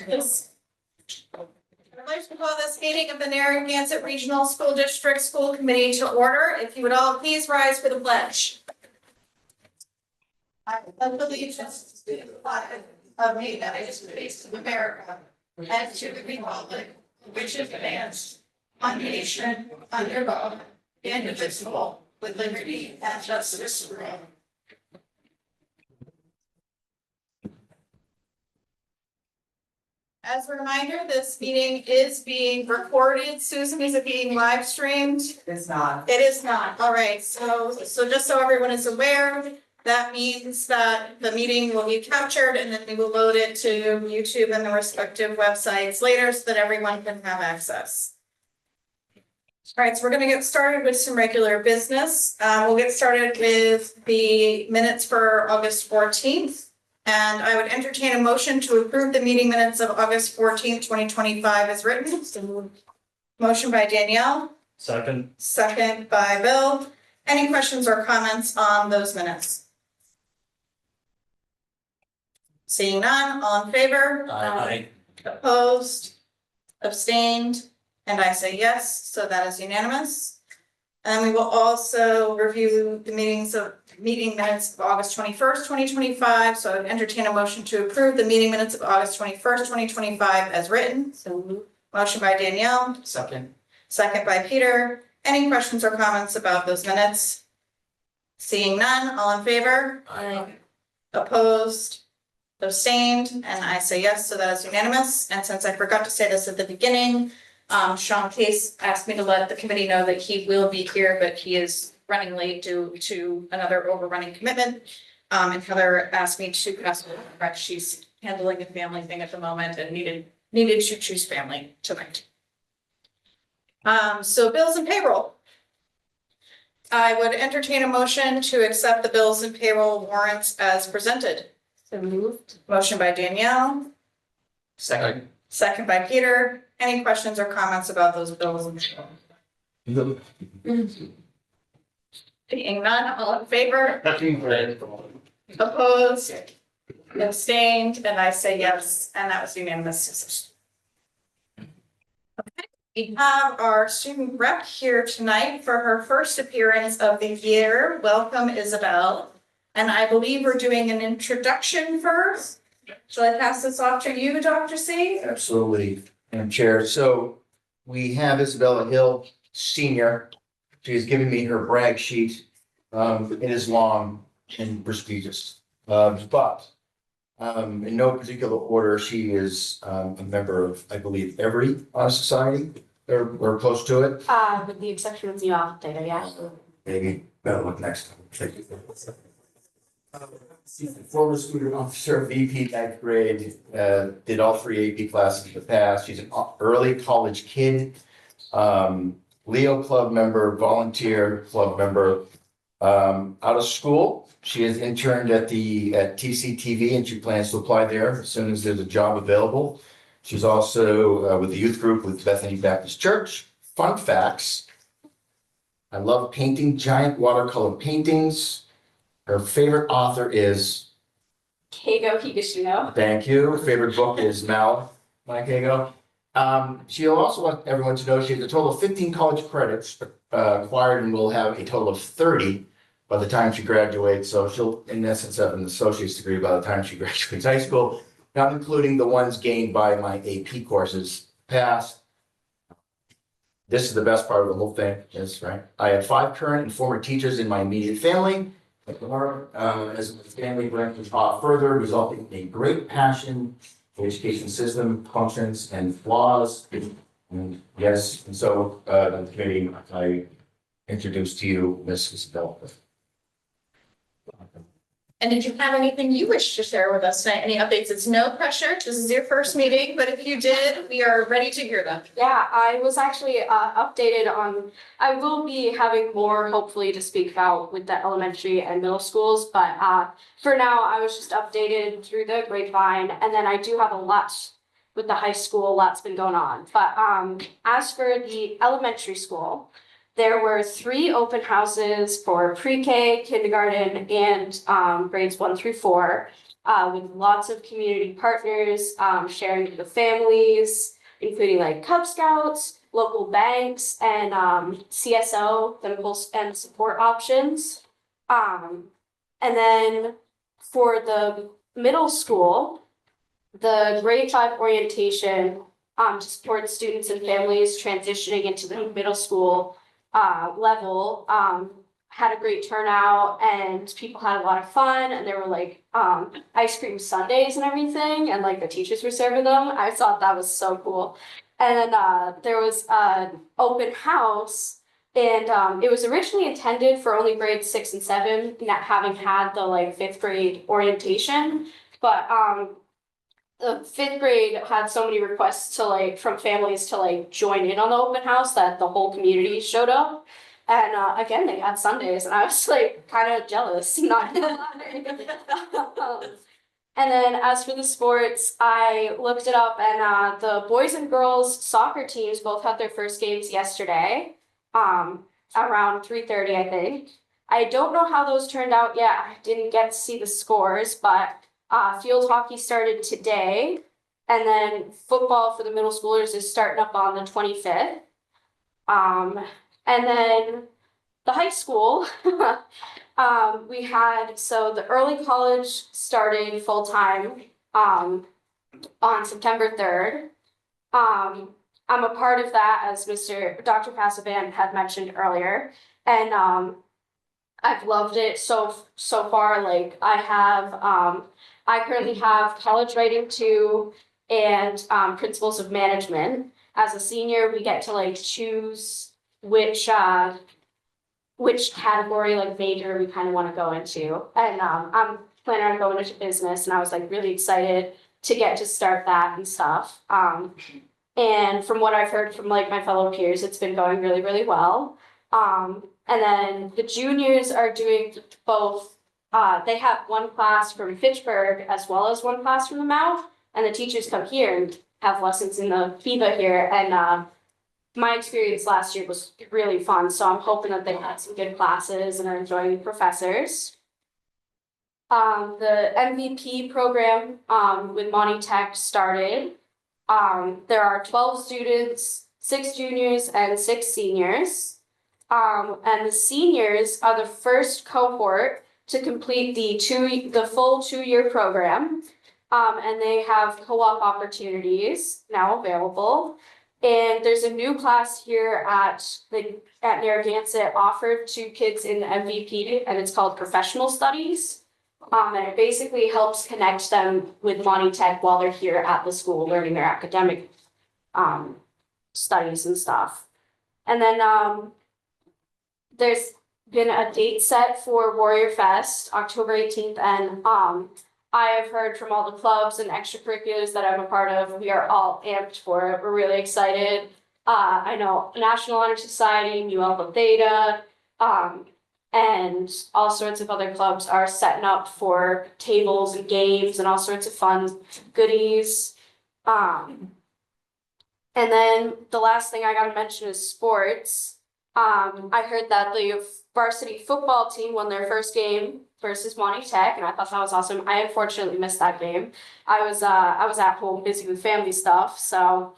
Yes. I'd like to call this meeting of the Narragansett Regional School District School Committee to order. If you would all please rise for the pledge. I pledge allegiance to the flag of the United States of America and to the republic which advances one nation under God, indivisible, with liberty and justice for all. As a reminder, this meeting is being recorded. Susan, is it being live streamed? It's not. It is not. All right. So just so everyone is aware, that means that the meeting will be captured and then we will load it to YouTube and the respective websites later so that everyone can have access. All right, so we're going to get started with some regular business. We'll get started with the minutes for August 14th. And I would entertain a motion to approve the meeting minutes of August 14th, 2025 as written. Motion by Danielle. Second. Second by Bill. Any questions or comments on those minutes? Seeing none, all in favor? Aye. Opposed? Abstained? And I say yes, so that is unanimous. And we will also review the meeting minutes of August 21st, 2025. So I would entertain a motion to approve the meeting minutes of August 21st, 2025 as written. So motion by Danielle. Second. Second by Peter. Any questions or comments about those minutes? Seeing none, all in favor? Aye. Opposed? Abstained? And I say yes, so that is unanimous. And since I forgot to say this at the beginning, Sean Case asked me to let the committee know that he will be here, but he is running late due to another overrunning commitment. And Heather asked me to pass it on. She's handling a family thing at the moment and needed to choose family tonight. So bills and payroll. I would entertain a motion to accept the bills and payroll warrants as presented. So moved. Motion by Danielle, Second. second by Peter. Any questions or comments about those bills and payroll? Being none, all in favor? Opposed? Abstained? And I say yes, and that was unanimous. Okay, we have our student rep here tonight for her first appearance of the year. Welcome, Isabel. And I believe we're doing an introduction first. Shall I pass this off to you, Dr. C? Absolutely, Madam Chair. So we have Isabella Hill, senior. She's giving me her brag sheet. It is long and prestigious, but in no particular order, she is a member of, I believe, every honor society or close to it. With the exception of the off data, yeah. Maybe better look next time. Thank you. She's a former student officer, VP 9th grade, did all 3 AP classes in the past. She's an early college kid, Leo Club member, volunteer club member. Out of school, she has interned at TCTV and she plans to apply there as soon as there's a job available. She's also with the youth group with Bethany Baptist Church. Fun facts. I love painting giant watercolor paintings. Her favorite author is Keigo Higashino. Thank you. Her favorite book is Mal by Keigo. She'll also want everyone to know she has a total of 15 college credits acquired and will have a total of 30 by the time she graduates. So she'll, in essence, have an associate's degree by the time she graduates high school, not including the ones gained by my AP courses passed. This is the best part of the whole thing, is right. I have 5 current and former teachers in my immediate family. As the family branches off further, resulting in a great passion for education system, functions, and flaws. And yes, and so the committee, I introduced to you Ms. Isabel. And did you have anything you wish to share with us tonight? Any updates? It's no pressure. This is your first meeting, but if you did, we are ready to hear them. Yeah, I was actually updated on, I will be having more hopefully to speak about with the elementary and middle schools, but for now I was just updated through the grapevine, and then I do have a lot with the high school, a lot's been going on. But as for the elementary school, there were 3 open houses for pre-K, kindergarten, and grades 1 through 4. with lots of community partners, sharing with the families, including like Cub Scouts, local banks, and CSO, clinical and support options. And then for the middle school, the grade 5 orientation to support students and families transitioning into the middle school level had a great turnout, and people had a lot of fun, and there were like ice cream sundaes and everything, and like the teachers were serving them. I thought that was so cool. And then there was an open house, and it was originally intended for only grades 6 and 7, not having had the like 5th grade orientation, but the 5th grade had so many requests to like from families to like join in on the open house that the whole community showed up. And again, they had Sundays, and I was like kind of jealous, not gonna lie. And then as for the sports, I looked it up, and the boys and girls soccer teams both had their first games yesterday, around 3:30, I think. I don't know how those turned out yet. I didn't get to see the scores, but field hockey started today, and then football for the middle schoolers is starting up on the 25th. And then the high school, we had, so the early college started full-time on September 3rd. I'm a part of that, as Dr. Passavan had mentioned earlier, and I've loved it so far. Like I currently have college writing 2 and principles of management. As a senior, we get to like choose which category, like major, we kind of want to go into. And I'm planning on going into business, and I was like really excited to get to start that and stuff. And from what I've heard from like my fellow peers, it's been going really, really well. And then the juniors are doing both. They have one class from Fitchburg as well as one class from the Mouth, and the teachers come here and have lessons in the FIBA here. And my experience last year was really fun, so I'm hoping that they had some good classes and are enjoying the professors. The MVP program with Monty Tech started. There are 12 students, 6 juniors and 6 seniors. And the seniors are the first cohort to complete the full 2-year program. And they have co-op opportunities now available. And there's a new class here at Narragansett offered to kids in MVP, and it's called Professional Studies. And it basically helps connect them with Monty Tech while they're here at the school learning their academic studies and stuff. And then there's been a date set for Warrior Fest, October 18th, and I have heard from all the clubs and extracurriculars that I'm a part of, we are all amped for it. We're really excited. I know National Honor Society, Mu Alpha Theta, and all sorts of other clubs are setting up for tables and games and all sorts of fun goodies. And then the last thing I gotta mention is sports. I heard that the varsity football team won their first game versus Monty Tech, and I thought that was awesome. I unfortunately missed that game. I was at home busy with family stuff. So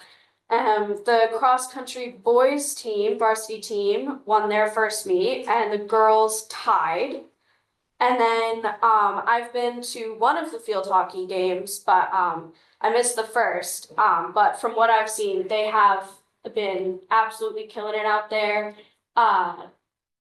the cross country boys team, varsity team, won their first meet, and the girls tied. And then I've been to one of the field hockey games, but I missed the first. But from what I've seen, they have been absolutely killing it out there.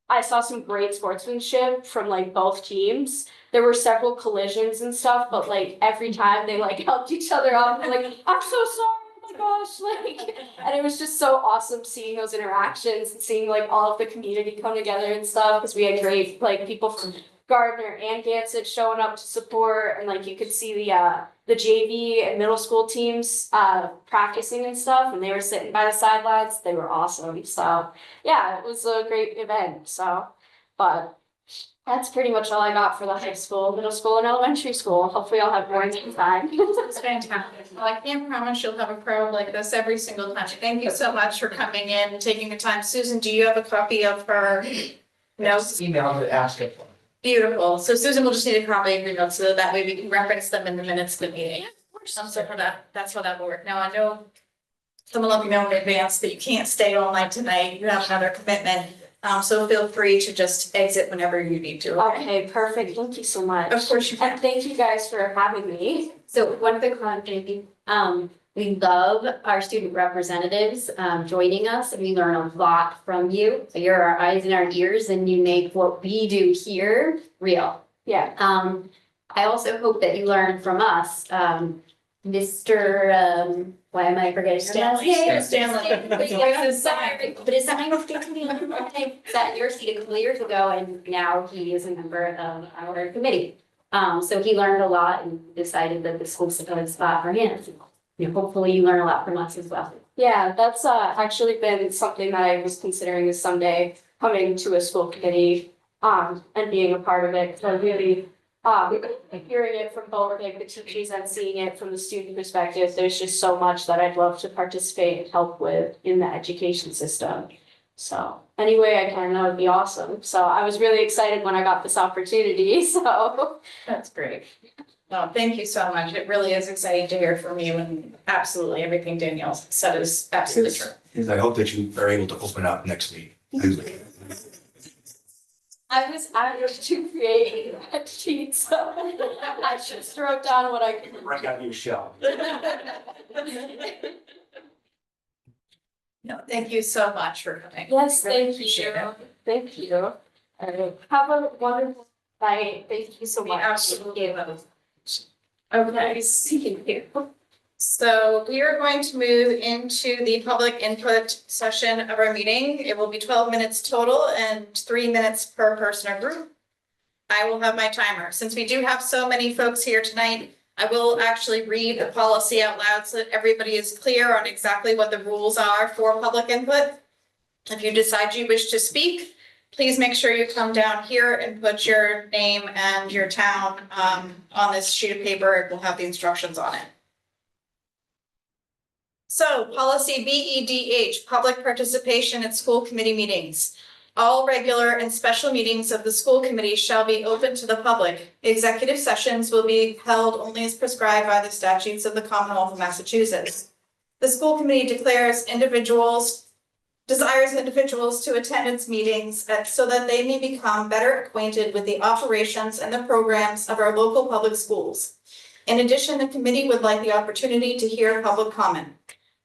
I saw some great sportsmanship from like both teams. There were several collisions and stuff, but like every time they like helped each other up, like, I'm so sorry, oh my gosh, like, and it was just so awesome seeing those interactions and seeing like all of the community come together and stuff, because we had great like people from Gardner and Gansett showing up to support, and like you could see the JV and middle school teams practicing and stuff, and they were sitting by the sidelines. They were awesome. So yeah, it was a great event. So, but that's pretty much all I got for the high school, middle school, and elementary school. Hopefully I'll have more time. It's fantastic. Well, I can't promise you'll have a crowd like this every single time. Thank you so much for coming in and taking the time. Susan, do you have a copy of her notes? Email to ask it. Beautiful. So Susan will just need a copy of your notes so that way we can reference them in the minutes of the meeting. So for that, that's how that will work. Now, I know someone let me know in advance that you can't stay all night tonight. You have another commitment. So feel free to just exit whenever you need to. Okay, perfect. Thank you so much. Of course you can. And thank you guys for having me. So one quick comment, Jamie. We love our student representatives, joining us, and we learn a lot from you. So you're our eyes and our ears, and you make what we do here real. Yeah. I also hope that you learn from us, Mr. Why am I forgetting your last name? Stanley. Sorry, but his name was sat in your seat a couple of years ago, and now he is a member of our committee. So he learned a lot and decided that this was a good spot for him. You know, hopefully you learn a lot from us as well. Yeah, that's actually been something that I was considering is someday coming to a school committee and being a part of it. So really hearing it from both like the teachers and seeing it from the student perspective, there's just so much that I'd love to participate and help with in the education system. So any way I can, that would be awesome. So I was really excited when I got this opportunity. So That's great. No, thank you so much. It really is exciting to hear from you, and absolutely everything Danielle said is absolutely true. I hope that you are able to open up next week. I was too creative at sheet, so I just wrote down what I could. Break out your shell. No, thank you so much for coming. Yes, Really thank appreciate you. it. Thank you. All right. Have a wonderful night. Thank you so We much. absolutely will. Okay, Okay, seeing you. so we are going to move into the public input session of our meeting. It will be 12 minutes total and 3 minutes per person or group. I will have my timer. Since we do have so many folks here tonight, I will actually read the policy out loud so that everybody is clear on exactly what the rules are for public input. If you decide you wish to speak, please make sure you come down here and put your name and your town on this sheet of paper. It will have the instructions on it. So policy BEDH, public participation at school committee meetings. All regular and special meetings of the school committee shall be open to the public. Executive sessions will be held only as prescribed by the statutes of the Commonwealth of Massachusetts. The school committee desires individuals to attend its meetings so that they may become better acquainted with the operations and the programs of our local public schools. In addition, the committee would like the opportunity to hear public comment.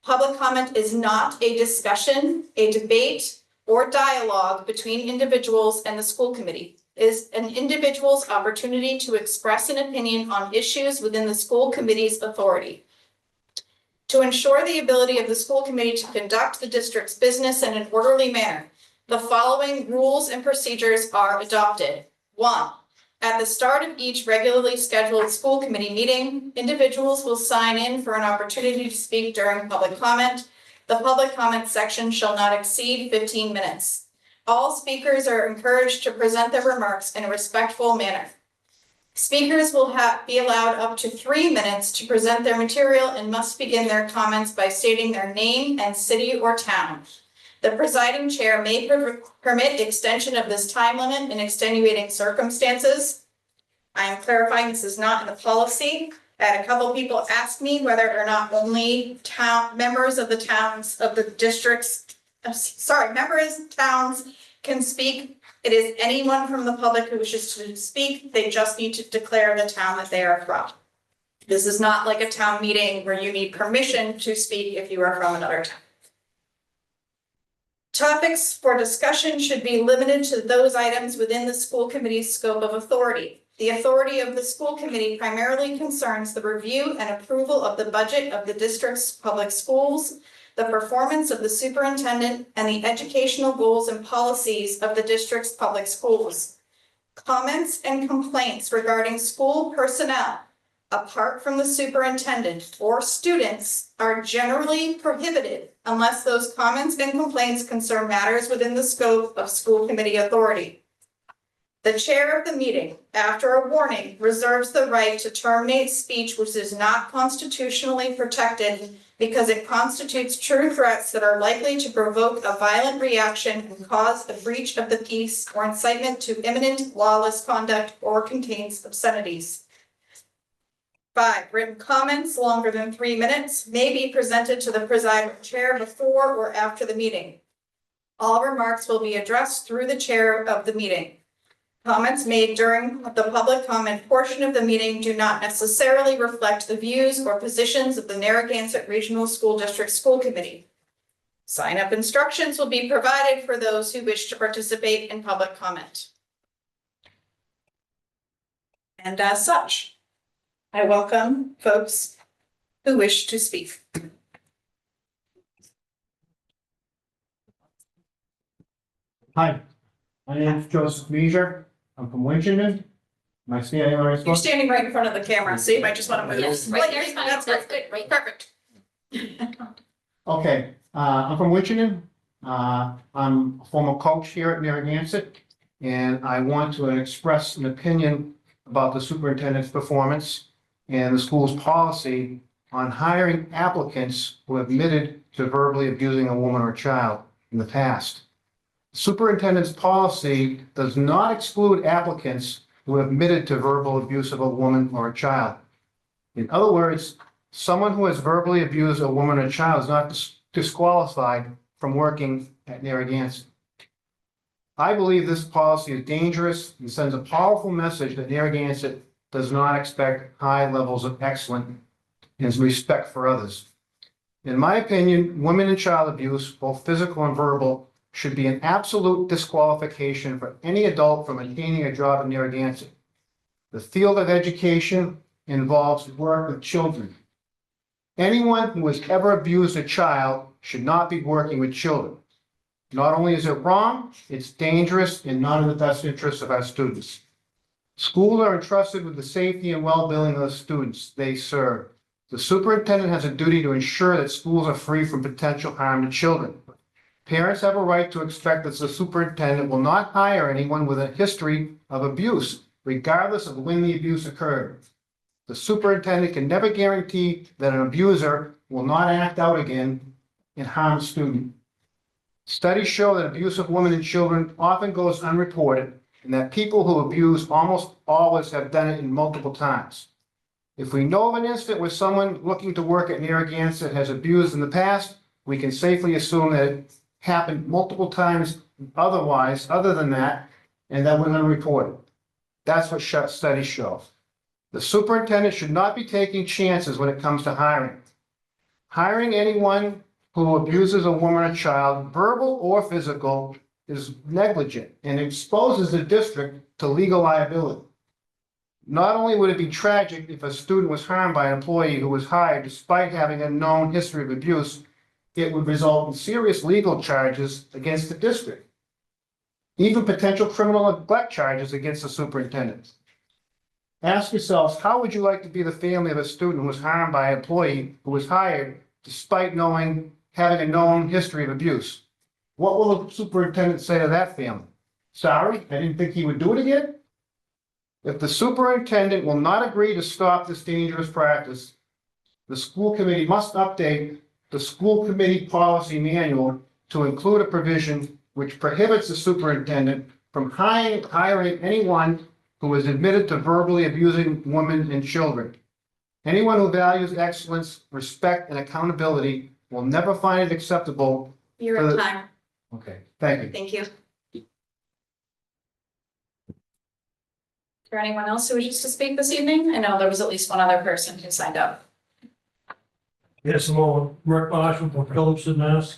Public comment is not a discussion, a debate, or dialogue between individuals and the school committee. It is an individual's opportunity to express an opinion on issues within the school committee's authority. To ensure the ability of the school committee to conduct the district's business in an orderly manner, the following rules and procedures are adopted. 1. At the start of each regularly scheduled school committee meeting, individuals will sign in for an opportunity to speak during public comment. The public comment section shall not exceed 15 minutes. All speakers are encouraged to present their remarks in a respectful manner. Speakers will be allowed up to 3 minutes to present their material and must begin their comments by stating their name and city or town. The presiding chair may permit extension of this time limit in extenuating circumstances. I am clarifying this is not in the policy. I had a couple people ask me whether or not only members of the towns of the districts, towns can speak. It is anyone from the public who wishes to speak. They just need to declare the town that they are from. This is not like a town meeting where you need permission to speak if you are from another town. Topics for discussion should be limited to those items within the school committee's scope of authority. The authority of the school committee primarily concerns the review and approval of the budget of the district's public schools, the performance of the superintendent, and the educational goals and policies of the district's public schools. Comments and complaints regarding school personnel, apart from the superintendent or students, are generally prohibited unless those comments and complaints concern matters within the scope of school committee authority. The chair of the meeting, after a warning, reserves the right to terminate speech which is not constitutionally protected because it constitutes true threats that are likely to provoke a violent reaction and cause a breach of the peace or incitement to imminent lawless conduct or contains obscenities. 5, written comments longer than 3 minutes may be presented to the presiding chair before or after the meeting. All remarks will be addressed through the chair of the meeting. Comments made during the public comment portion of the meeting do not necessarily reflect the views or positions of the Narragansett Regional School District School Committee. Sign-up instructions will be provided for those who wish to participate in public comment. And as such, I welcome folks who wish to speak. Hi, my name is Joseph Measer. I'm from Winchendon. Am I standing on the right You're spot? standing right in front of the camera, so you might just want to move. Yes, right there's fine, That's that's great. good, right? Perfect. Okay, I'm from Winchendon. I'm a former coach here at Narragansett, and I want to express an opinion about the superintendent's performance and the school's policy on hiring applicants who have admitted to verbally abusing a woman or child in the past. Superintendent's policy does not exclude applicants who have admitted to verbal abuse of a woman or a child. In other words, someone who has verbally abused a woman or child is not disqualified from working at Narragansett. I believe this policy is dangerous and sends a powerful message that Narragansett does not expect high levels of excellence and respect for others. In my opinion, women and child abuse, both physical and verbal, should be an absolute disqualification for any adult from attaining a job in Narragansett. The field of education involves work with children. Anyone who has ever abused a child should not be working with children. Not only is it wrong, it's dangerous and not in the best interest of our students. Schools are entrusted with the safety and well-being of the students they serve. The superintendent has a duty to ensure that schools are free from potential harm to children. Parents have a right to expect that the superintendent will not hire anyone with a history of abuse, regardless of when the abuse occurred. The superintendent can never guarantee that an abuser will not act out again and harm a student. Studies show that abuse of women and children often goes unreported, and that people who abuse almost always have done it in multiple times. If we know of an incident where someone looking to work at Narragansett has abused in the past, we can safely assume that it happened multiple times other than that, and that went unreported. That's what studies show. The superintendent should not be taking chances when it comes to hiring. Hiring anyone who abuses a woman or child, verbal or physical, is negligent and exposes the district to legal liability. Not only would it be tragic if a student was harmed by an employee who was hired despite having a known history of abuse, it would result in serious legal charges against the district, even potential criminal neglect charges against the superintendent. Ask yourselves, how would you like to be the family of a student who was harmed by an employee who was hired despite having a known history of abuse? What will the superintendent say to that family? Sorry, I didn't think he would do it again? If the superintendent will not agree to stop this dangerous practice, the school committee must update the school committee policy manual to include a provision which prohibits the superintendent from hiring anyone who is admitted to verbally abusing women and children. Anyone who values excellence, respect, and accountability will never find it acceptable. You're For in the- time. Okay, thank you. Thank you. Is there anyone else who wishes to speak this evening? I know there was at least one other person who signed up. Yes, I'm Rick Marshall from Phillips and Mass.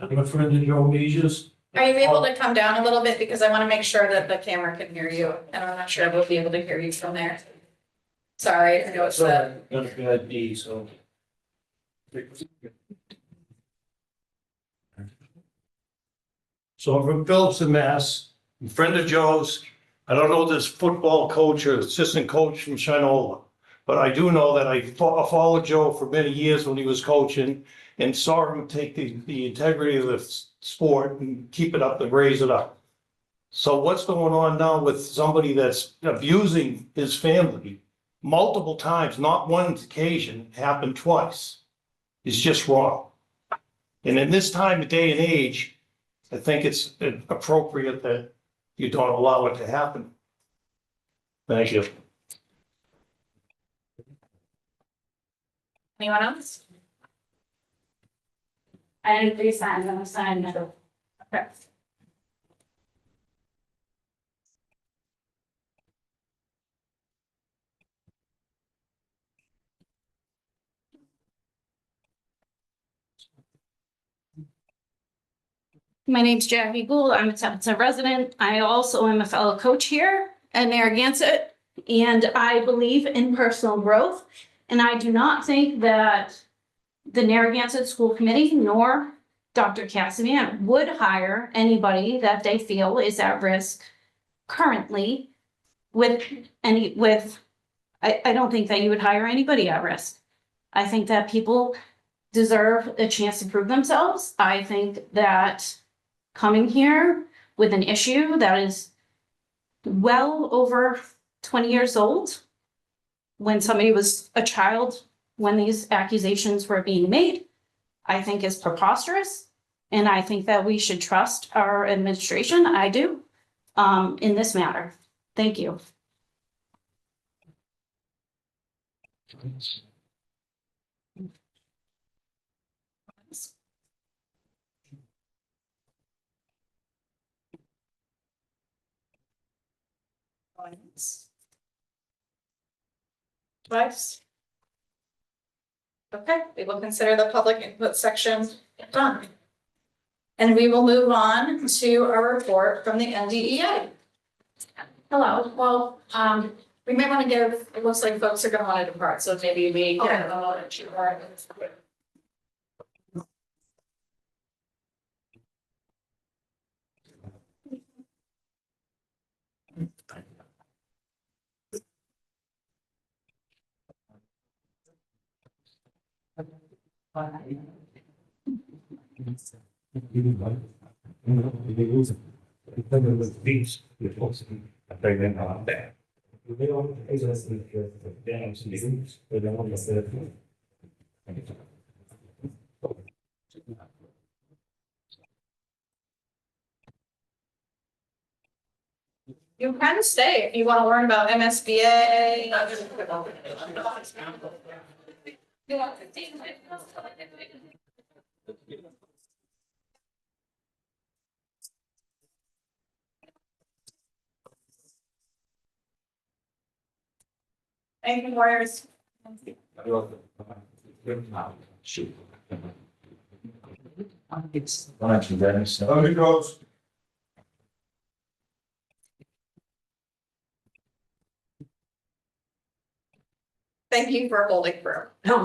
I'm a friend of Joe Measur's. Are you able to come down a little bit, because I want to make sure that the camera can hear you, and I'm not sure we'll be able to hear you from there. Sorry, I know it's Got a bad knee, so. So I'm from Phillips and Mass, I'm a friend of Joe's. I don't know this football coach or assistant coach from Shinola, but I do know that I followed Joe for many years when he was coaching and saw him take the integrity of the sport and keep it up and raise it up. So what's going on now with somebody that's abusing his family multiple times, not one occasion, happened twice. is just wrong. And in this time of day and age, I think it's appropriate that you don't allow it to happen. Thank you. Anyone else? I need 3 signs, I'm gonna sign that. Okay. My name's Jackie Gould. I'm a Templeton resident. I also am a fellow coach here at Narragansett, and I believe in personal growth. And I do not think that the Narragansett School Committee nor Dr. Cassivan would hire anybody that they feel is at risk currently I don't think that you would hire anybody at risk. I think that people deserve a chance to prove themselves. I think that coming here with an issue that is well over 20 years old, when somebody was a child, when these accusations were being made, I think is preposterous. And I think that we should trust our administration, I do, in this matter. Thank you. Twice? Okay, we will consider the public input section done. And we will move on to our report from the NDEA. Hello, well, we may want to give, it looks like folks are gonna want to depart, so maybe we get a moment to You can stay if you want to learn about MSBA. Anything warriors? Shoot. It's. Why don't you, Dennis? Thank you for holding firm. No,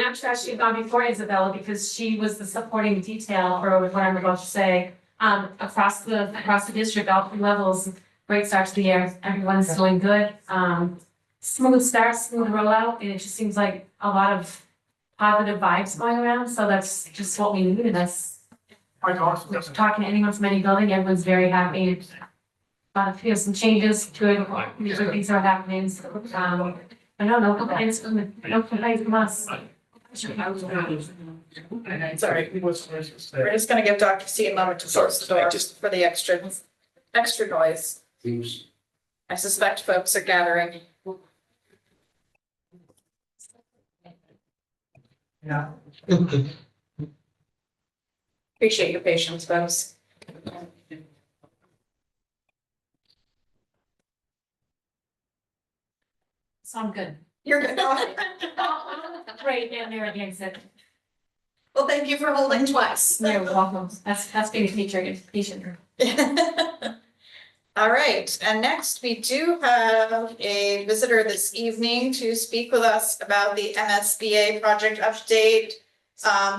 actually, she's gone before Isabella because she was the supporting detail for what I'm about to say. Across the district, all 3 levels, great start to the year. Everyone's doing good. Smooth start, smooth rollout, and it just seems like a lot of positive vibes going around. So that's just what we need, and that's talking to anyone from any building, everyone's very happy. Here's some changes to it. These are things are happening. I don't know, complaints from us. Sorry. We're just gonna give Dr. C a moment to close the door just for the extra noise. I suspect folks are gathering. Yeah. Appreciate your patience, folks. So I'm good. You're good. Great, and there again said, Well, thank you for holding twice. you're welcome. That's being a teacher, patient. All right, and next we do have a visitor this evening to speak with us about the MSBA project update.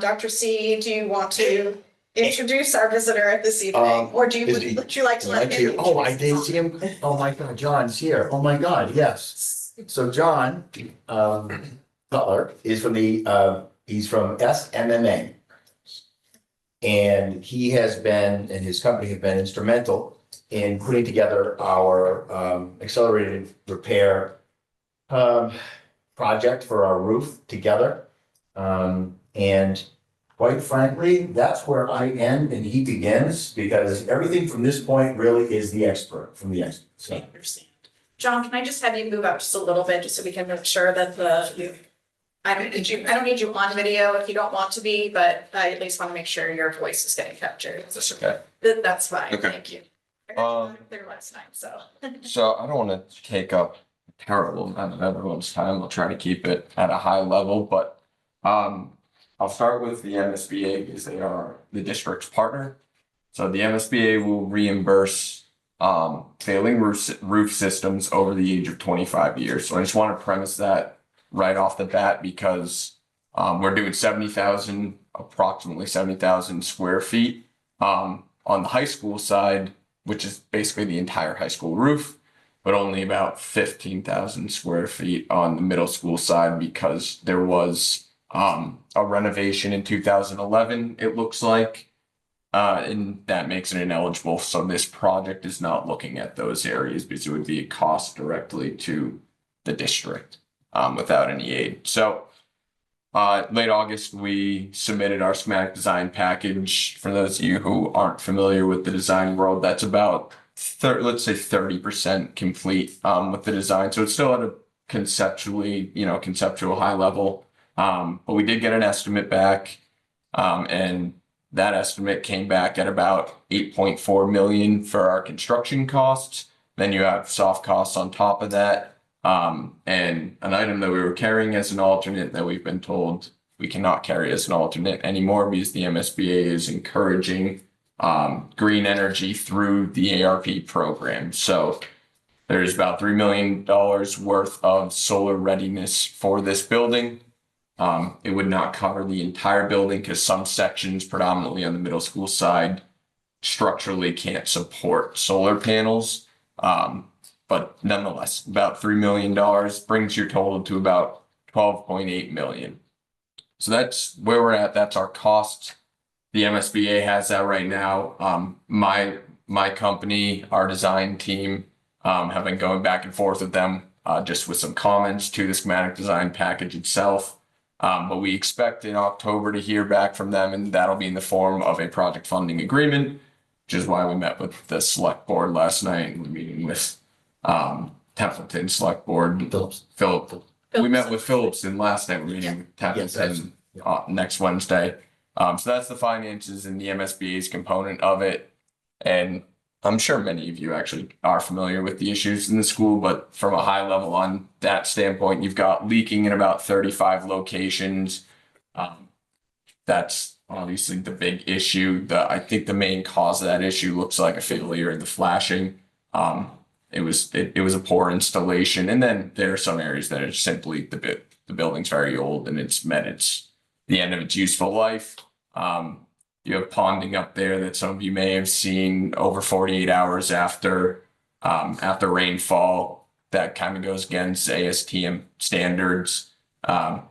Dr. C, do you want to introduce our visitor this evening, or would you like to let him? Oh, I didn't see him. Oh, my God, John's here. Oh, my God, yes. So John, Butler is from he's from SMMA. And he has been, and his company have been instrumental in putting together our accelerated repair project for our roof together. And quite frankly, that's where I end and he begins, because everything from this point really is the expert from the expert. I So understand. John, can I just have you move up just a little bit, just so we can make sure that I don't need you on video if you don't want to be, but I at least want to make sure your voice is getting captured. That's okay. That's fine, Okay. thank you. I heard you there last time, so. So I don't want to take up a terrible amount of everyone's time. I'll try to keep it at a high level, but I'll start with the MSBA because they are the district's partner. So the MSBA will reimburse failing roof systems over the age of 25 years. So I just want to premise that right off the bat because we're doing approximately 70,000 square feet on the high school side, which is basically the entire high school roof, but only about 15,000 square feet on the middle school side because there was a renovation in 2011, it looks like, and that makes it ineligible. So this project is not looking at those areas because it would be a cost directly to the district without any aid. So late August, we submitted our schematic design package. For those of you who aren't familiar with the design world, that's about let's say 30% complete with the design. So it's still at a conceptual high level. But we did get an estimate back, and that estimate came back at about 8.4 million for our construction costs. Then you have soft costs on top of that. And an item that we were carrying as an alternate that we've been told we cannot carry as an alternate anymore because the MSBA is encouraging green energy through the ARP program. So there's about $3 million worth of solar readiness for this building. It would not cover the entire building because some sections, predominantly on the middle school side, structurally can't support solar panels. But nonetheless, about $3 million brings your total to about 12.8 million. So that's where we're at. That's our cost. The MSBA has that right now. My company, our design team, have been going back and forth with them just with some comments to the schematic design package itself. But we expect in October to hear back from them, and that'll be in the form of a project funding agreement, which is why we met with the select board last night. We're meeting with Templeton Select Board. Philip. We met with Phillipson last night. We're meeting with Templeton next Wednesday. So that's the finances and the MSBA's component of it. And I'm sure many of you actually are familiar with the issues in the school, but from a high level on that standpoint, you've got leaking in about 35 locations. That's obviously the big issue. I think the main cause of that issue looks like a failure in the flashing. It was a poor installation, and then there are some areas that are simply the building's very old and it's met the end of its useful life. You have ponding up there that some of you may have seen over 48 hours after rainfall. That kind of goes against ASTM standards,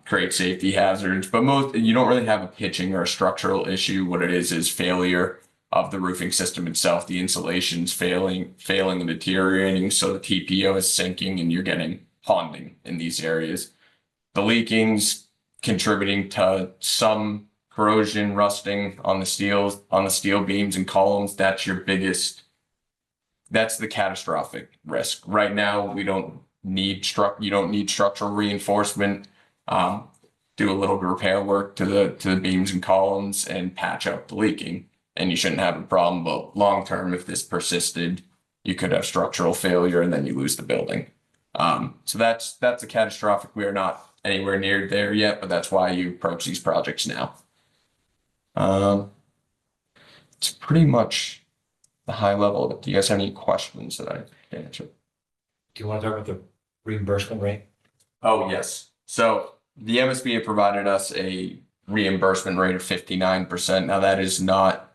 create safety hazards. But you don't really have a pitching or a structural issue. What it is failure of the roofing system itself. The insulation's failing and deteriorating, so the TPO is sinking, and you're getting ponding in these areas. The leaking's contributing to some corrosion, rusting on the steel beams and columns. That's the catastrophic risk. Right now, you don't need structural reinforcement. Do a little repair work to the beams and columns and patch up the leaking, and you shouldn't have a problem. But long term, if this persisted, you could have structural failure and then you lose the building. So that's a catastrophic. We are not anywhere near there yet, but that's why you approach these projects now. It's pretty much the high level of it. Do you guys have any questions that I can answer? Do you want to talk about the reimbursement rate? Oh, yes. So the MSBA provided us a reimbursement rate of 59%. Now that is not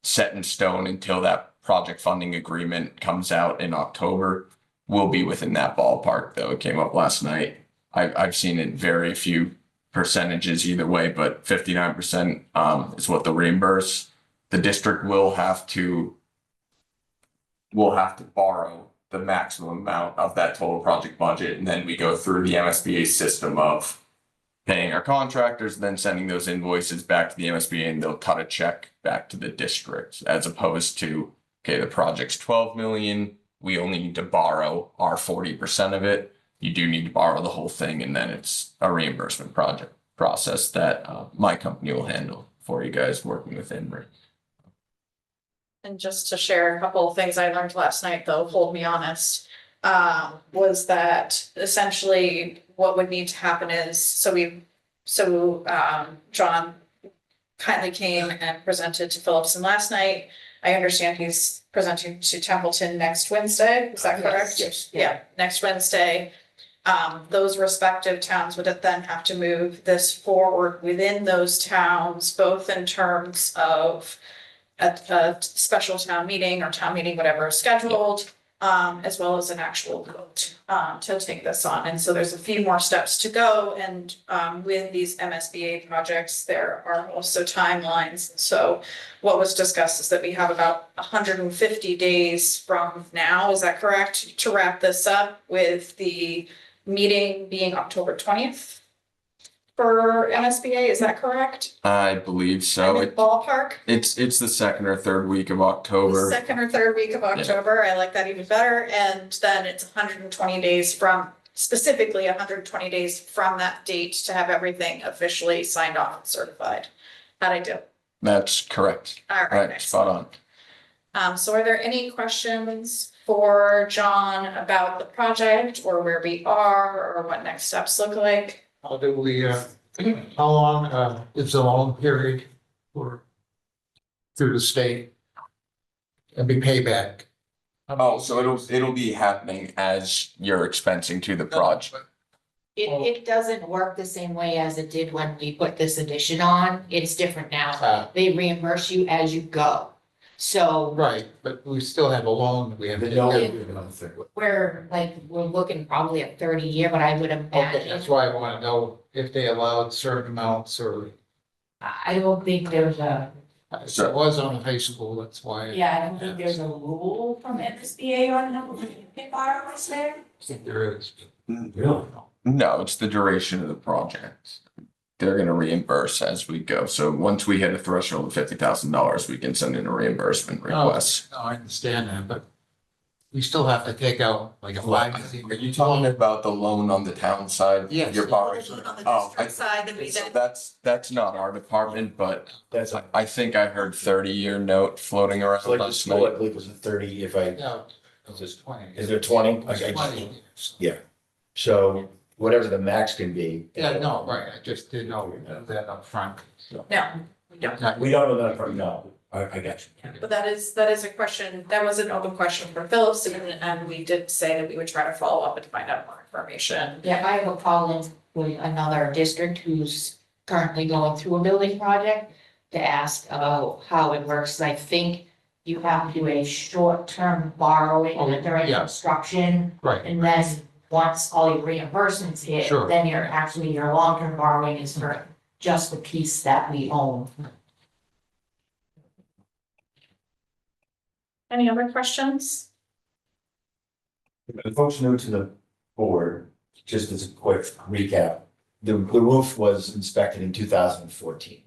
set in stone until that project funding agreement comes out in October. We'll be within that ballpark, though. It came up last night. I've seen it vary a few percentages either way, but 59% is what they'll reimburse. The district will have to borrow the maximum amount of that total project budget, and then we go through the MSBA system of paying our contractors, then sending those invoices back to the MSBA and they'll cut a check back to the district as opposed to, okay, the project's 12 million. We only need to borrow our 40% of it. You do need to borrow the whole thing, and then it's a reimbursement project process that my company will handle for you guys working with Inbridge. And just to share a couple of things I learned last night, though, hold me honest, was that essentially what would need to happen is, John kindly came and presented to Phillipson last night. I understand he's presenting to Templeton next Wednesday, is that correct? Yes. Yeah, next Wednesday. Those respective towns would then have to move this forward within those towns, both in terms of a special town meeting or town meeting, whatever is scheduled, as well as an actual vote, to take this on. And so there's a few more steps to go. And, with these MSBA projects, there are also timelines. So what was discussed is that we have about 150 days from now, is that correct? To wrap this up, with the meeting being October 20th for MSBA, is that correct? I believe so. I'm in ballpark. It's the second or third week of The October. second or third week of October, I like that even better, and then it's 120 days from, specifically 120 days from that date to have everything officially signed off and certified. How'd I do? That's correct. All right, Right, spot excellent. on. So are there any questions for John about the project, or where we are, or what next steps look like? How do we, how long, is the loan period for through the state? And be payback? Oh, so it'll be happening as you're expensing to the project. It doesn't work the same way as it did when we put this addition on. It's different now. They reimburse you as you go. So Right, but we still have a loan that we have to do. we're looking probably at 30-year, but I would Okay, imagine. that's why I wanna know if they allowed certain amounts or, I don't think there's a, it was on high school, that's why. yeah, I don't think there's a rule from NSBA on how much you can borrow there. I think there is. Really? No, it's the duration of the project. They're gonna reimburse as we go. So once we hit a threshold of $50,000, we can send in a reimbursement request. No, I understand that, but we still have to take out like a Are you talking about the loan on the town side? Yes. You're borrowing. On the Oh, district side that we So did. that's not our department, but That's, I think I heard 30-year note floating around it's like the last school, I night. believe was a 30, if I, Yeah, is this, 20. is there 20? It's Okay, 20. so whatever the max can be. Yeah, no, right, I just didn't know that up front. So. No, we don't. We don't know that from, no, I got you. But that is a question, that was an open question for Phillips, and we did say that we would try to follow up and find out more information. Yeah, I have a call in with another district who's currently going through a building project to ask how it works. I think you have to do a short-term borrowing during yeah. construction. Right. And then once all your reimbursements hit, Sure. then your long-term borrowing is for just the piece that we own. Any other questions? The folks new to the board, just as a quick recap, the roof was inspected in 2014.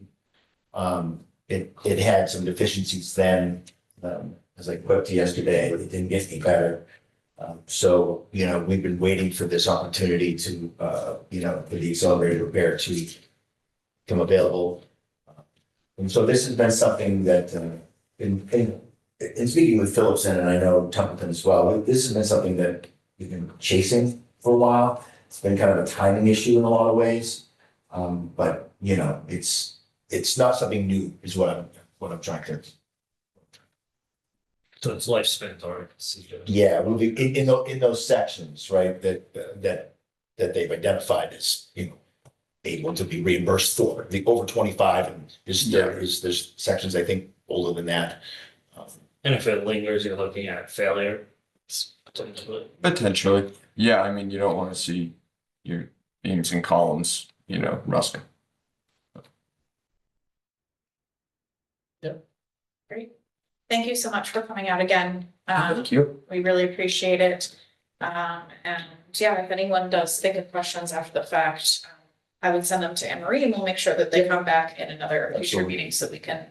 It had some deficiencies then, as I put yesterday, it didn't get any better. So, we've been waiting for this opportunity to, for the accelerated repair to become available. And so this has been something that, in speaking with Phillipson, and I know Templeton as well, this has been something that we've been chasing for a while. It's been kind of a timing issue in a lot of ways. But, it's not something new is what I'm trying to. So it's lifespan already. Yeah, in those sections, right, that they've identified as, able to be reimbursed for, the over 25, and there's sections, I think, older than that. And if it lingers, you're looking at failure. Potentially. Yeah, I mean, you don't want to see your beams and columns, rusting. Great. Thank you so much for coming out again. Thank you. We really appreciate it. And yeah, if anyone does think of questions after the fact, I would send them to Anne Marie and we'll make sure that they come back in another future Absolutely. meeting so we can,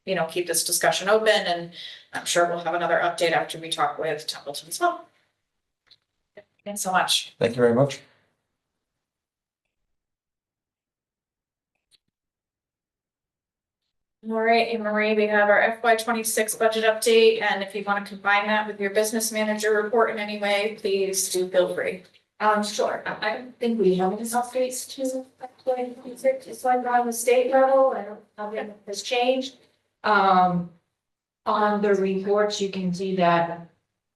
you know, keep this discussion open, and I'm sure we'll have another update after we talk with Templeton as well. Thanks so much. Thank you very much. All right, Anne Marie, we have our FY 26 budget update, and if you want to combine that with your business manager report in any way, please do feel free. Sure, I don't think we have any updates to it's like on the state level, I don't, nothing has changed. On the reports, you can see that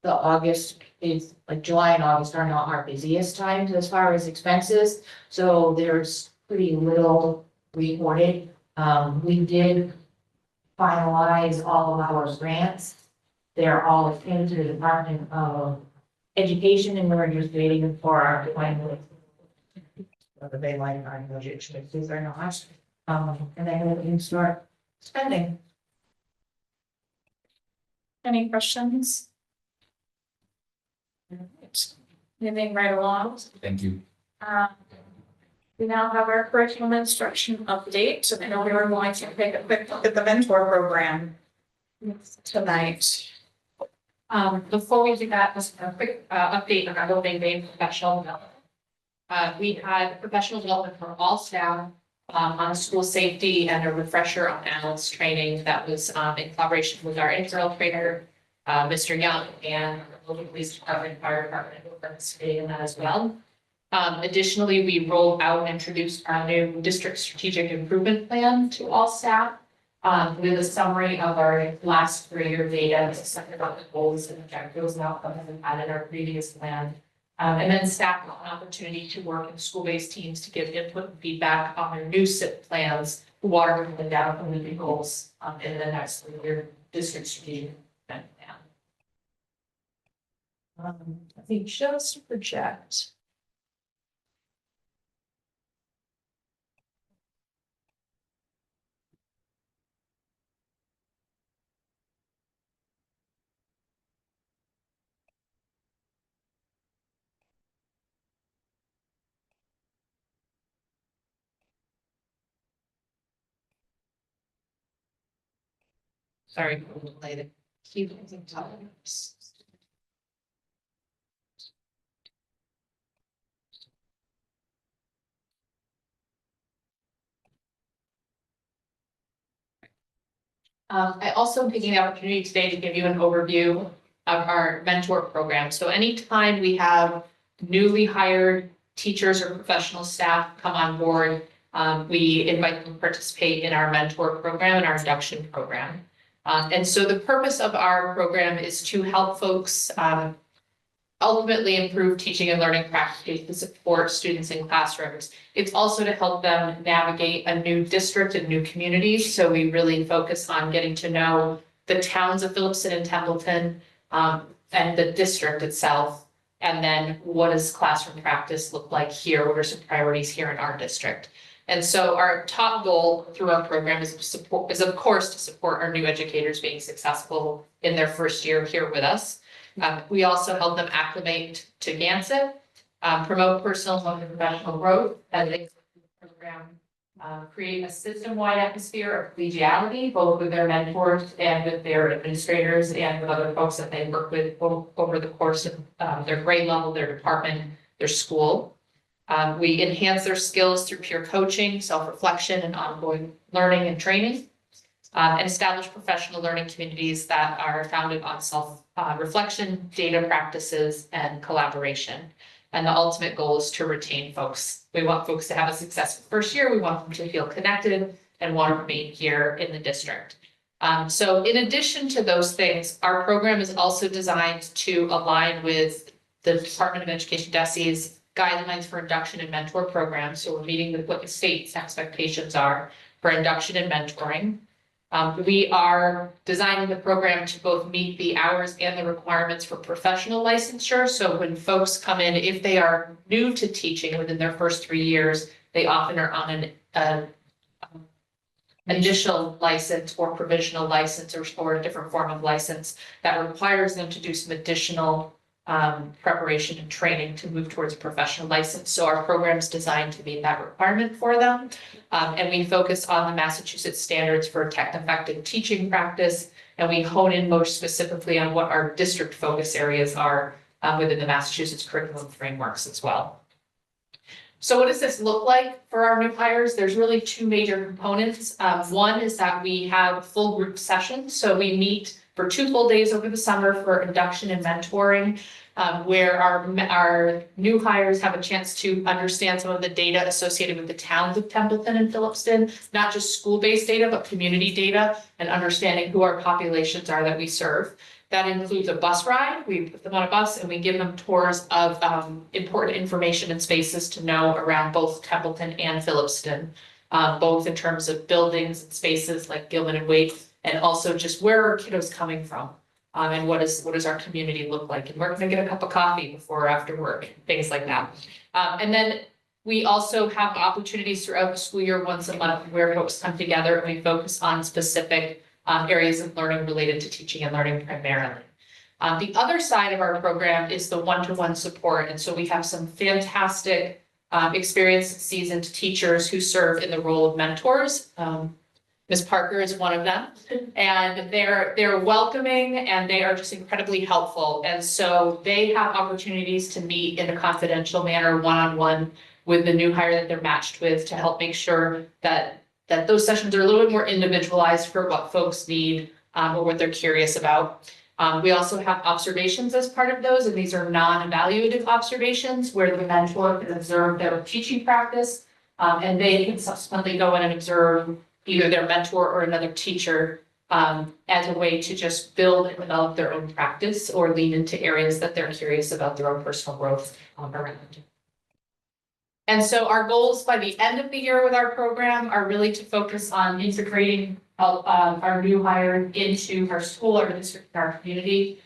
the August is, like July and August are not our busiest times as far as expenses, so there's pretty little reported. We did finalize all of our grants. They're all into the Department of Education, and we're just waiting for our final. Whether they like our budget choices or not, and then we can start spending. Any questions? Moving right along. Thank you. We now have our curriculum instruction update, so I know we were going to take a quick look at the mentor program tonight. Before we do that, just a quick update on our building day professional development. We had professional development for all staff on school safety and a refresher on analyst training that was in collaboration with our internal trainer, Mr. Young, and the local police department, fire department, who participated in that as well. Additionally, we rolled out and introduced our new district strategic improvement plan to all staff. With a summary of our last 3-year data, something about the goals and objectives and outcomes we've had in our previous plan. And then staff got an opportunity to work in school-based teams to give input and feedback on their new SIP plans, water and down from the goals in the next 3-year district strategic plan. I think just project. Sorry, related. Keep using topics. I also am taking the opportunity today to give you an overview of our mentor program. So anytime we have newly hired teachers or professional staff come on board, we invite them to participate in our mentor program and our induction program. And so the purpose of our program is to help folks ultimately improve teaching and learning practices to support students in classrooms. It's also to help them navigate a new district and new communities. So we really focus on getting to know the towns of Phillipston and Templeton and the district itself. And then what does classroom practice look like here? What are some priorities here in our district? And so our top goal through our program is of course to support our new educators being successful in their first year here with us. We also help them acclimate to GANSIP, promote personal and professional growth as they program, create a system-wide atmosphere of collegiality, both with their mentors and with their administrators and with other folks that they work with over the course of their grade level, their department, their school. We enhance their skills through peer coaching, self-reflection, and ongoing learning and training. And establish professional learning communities that are founded on self-reflection, data practices, and collaboration. And the ultimate goal is to retain folks. We want folks to have a successful first year. We want them to feel connected and want to remain here in the district. So in addition to those things, our program is also designed to align with the Department of Education DESE's guidelines for induction and mentor programs. So we're meeting with what the state's expectations are for induction and mentoring. We are designing the program to both meet the hours and the requirements for professional licensure. So when folks come in, if they are new to teaching within their first 3 years, they often are on an initial license or provisional license or a different form of license that requires them to do some additional preparation and training to move towards a professional license. So our program's designed to meet that requirement for them. And we focus on the Massachusetts standards for tech-effective teaching practice. And we hone in most specifically on what our district focus areas are within the Massachusetts curriculum frameworks as well. So what does this look like for our new hires? There's really two major components. One is that we have full group sessions. So we meet for 2 full days over the summer for induction and mentoring, where our new hires have a chance to understand some of the data associated with the towns of Templeton and Phillipston, not just school-based data, but community data, and understanding who our populations are that we serve. That includes a bus ride. We put them on a bus and we give them tours of important information and spaces to know around both Templeton and Phillipston, both in terms of buildings and spaces like Gilman and Waite, and also just where are kiddos coming from, and what does our community look like, and we're gonna get a cup of coffee before or after work, things like that. And then we also have opportunities throughout the school year once a month where folks come together and we focus on specific areas of learning related to teaching and learning primarily. The other side of our program is the one-to-one support. And so we have some fantastic experienced seasoned teachers who serve in the role of mentors. Ms. Parker is one of them, and they're welcoming and they are just incredibly helpful. And so they have opportunities to meet in a confidential manner, one-on-one with the new hire that they're matched with to help make sure that those sessions are a little bit more individualized for what folks need or what they're curious about. We also have observations as part of those, and these are non-evaluative observations where the mentor can observe their teaching practice, and they can subsequently go in and observe either their mentor or another teacher as a way to just build and develop their own practice or lean into areas that they're curious about their own personal growth around. And so our goals by the end of the year with our program are really to focus on integrating our new hire into our school, our district, our community,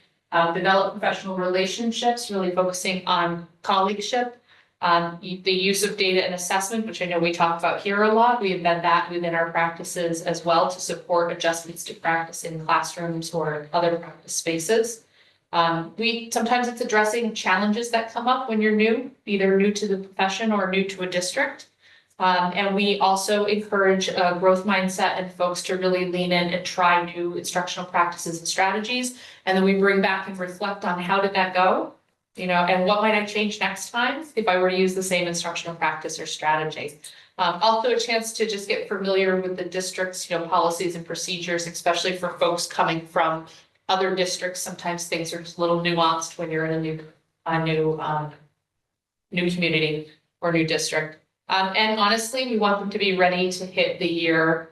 develop professional relationships, really focusing on colleagueship, the use of data and assessment, which I know we talk about here a lot. We embed that within our practices as well to support adjustments to practice in classrooms or other practice spaces. Sometimes it's addressing challenges that come up when you're new, either new to the profession or new to a district. And we also encourage a growth mindset and folks to really lean in and try new instructional practices and strategies. And then we bring back and reflect on how did that go, and what might I change next time if I were to use the same instructional practice or strategy. Also a chance to just get familiar with the district's, policies and procedures, especially for folks coming from other districts. Sometimes things are just a little nuanced when you're in a new community or new district. And honestly, we want them to be ready to hit the year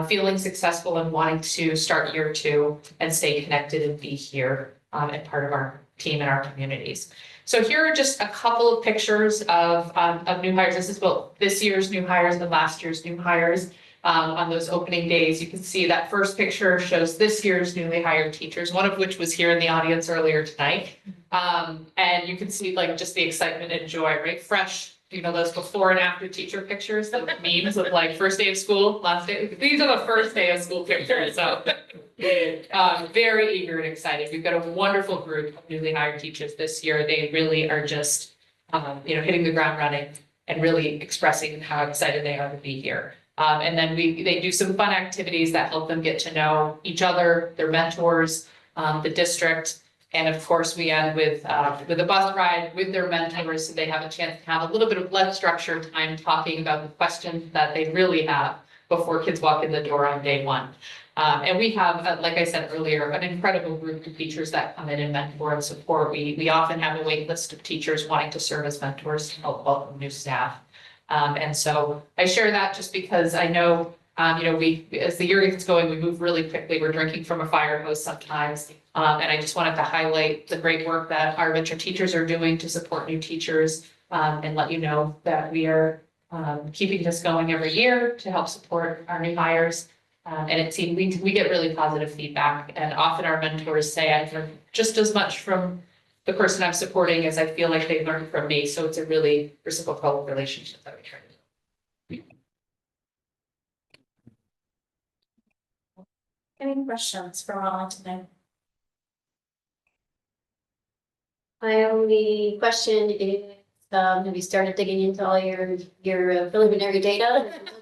feeling successful and wanting to start year 2 and stay connected and be here and part of our team and our communities. So here are just a couple of pictures of new hires. This is both this year's new hires and last year's new hires. On those opening days, you can see that first picture shows this year's newly hired teachers, one of which was here in the audience earlier tonight. And you can see just the excitement and joy, right? Fresh, those before and after teacher pictures, the memes of first day of school, last day. These are the first day of school pictures. So very eager and excited. We've got a wonderful group of newly hired teachers this year. They really are just, hitting the ground running and really expressing how excited they are to be here. And then they do some fun activities that help them get to know each other, their mentors, the district. And of course, we end with a bus ride with their mentors, so they have a chance to have a little bit of less structured time talking about the questions that they really have before kids walk in the door on day 1. And we have, like I said earlier, an incredible group of teachers that come in and mentor and support. We often have a wait list of teachers wanting to serve as mentors to help welcome new staff. And so I share that just because I know, as the year gets going, we move really quickly. We're drinking from a fire hose sometimes. And I just wanted to highlight the great work that our venture teachers are doing to support new teachers, and let you know that we are keeping this going every year to help support our new hires. And it seems we get really positive feedback, and often our mentors say I've learned just as much from the person I'm supporting as I feel like they've learned from me. So it's a really reciprocal relationship that we try to do. Any questions for Ron today? My only question is, have you started digging into all your preliminary data? Will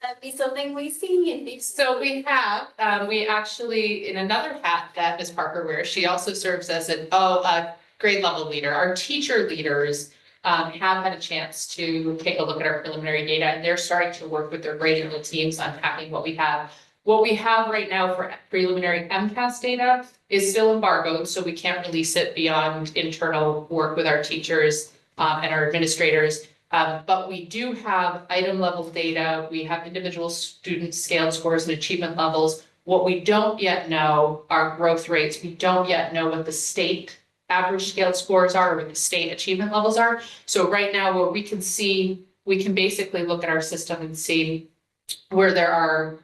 that be something we see in these? So we have, we actually, in another hat that Ms. Parker wears, she also serves as a grade level leader. Our teacher leaders have had a chance to take a look at our preliminary data, and they're starting to work with their grade level teams unpacking what we have. What we have right now for preliminary MCAS data is still embargoed, so we can't release it beyond internal work with our teachers and our administrators. But we do have item level data, we have individual student scale scores and achievement levels. What we don't yet know are growth rates. We don't yet know what the state average scale scores are, or what the state achievement levels are. So right now, where we can see, we can basically look at our system and see where there are,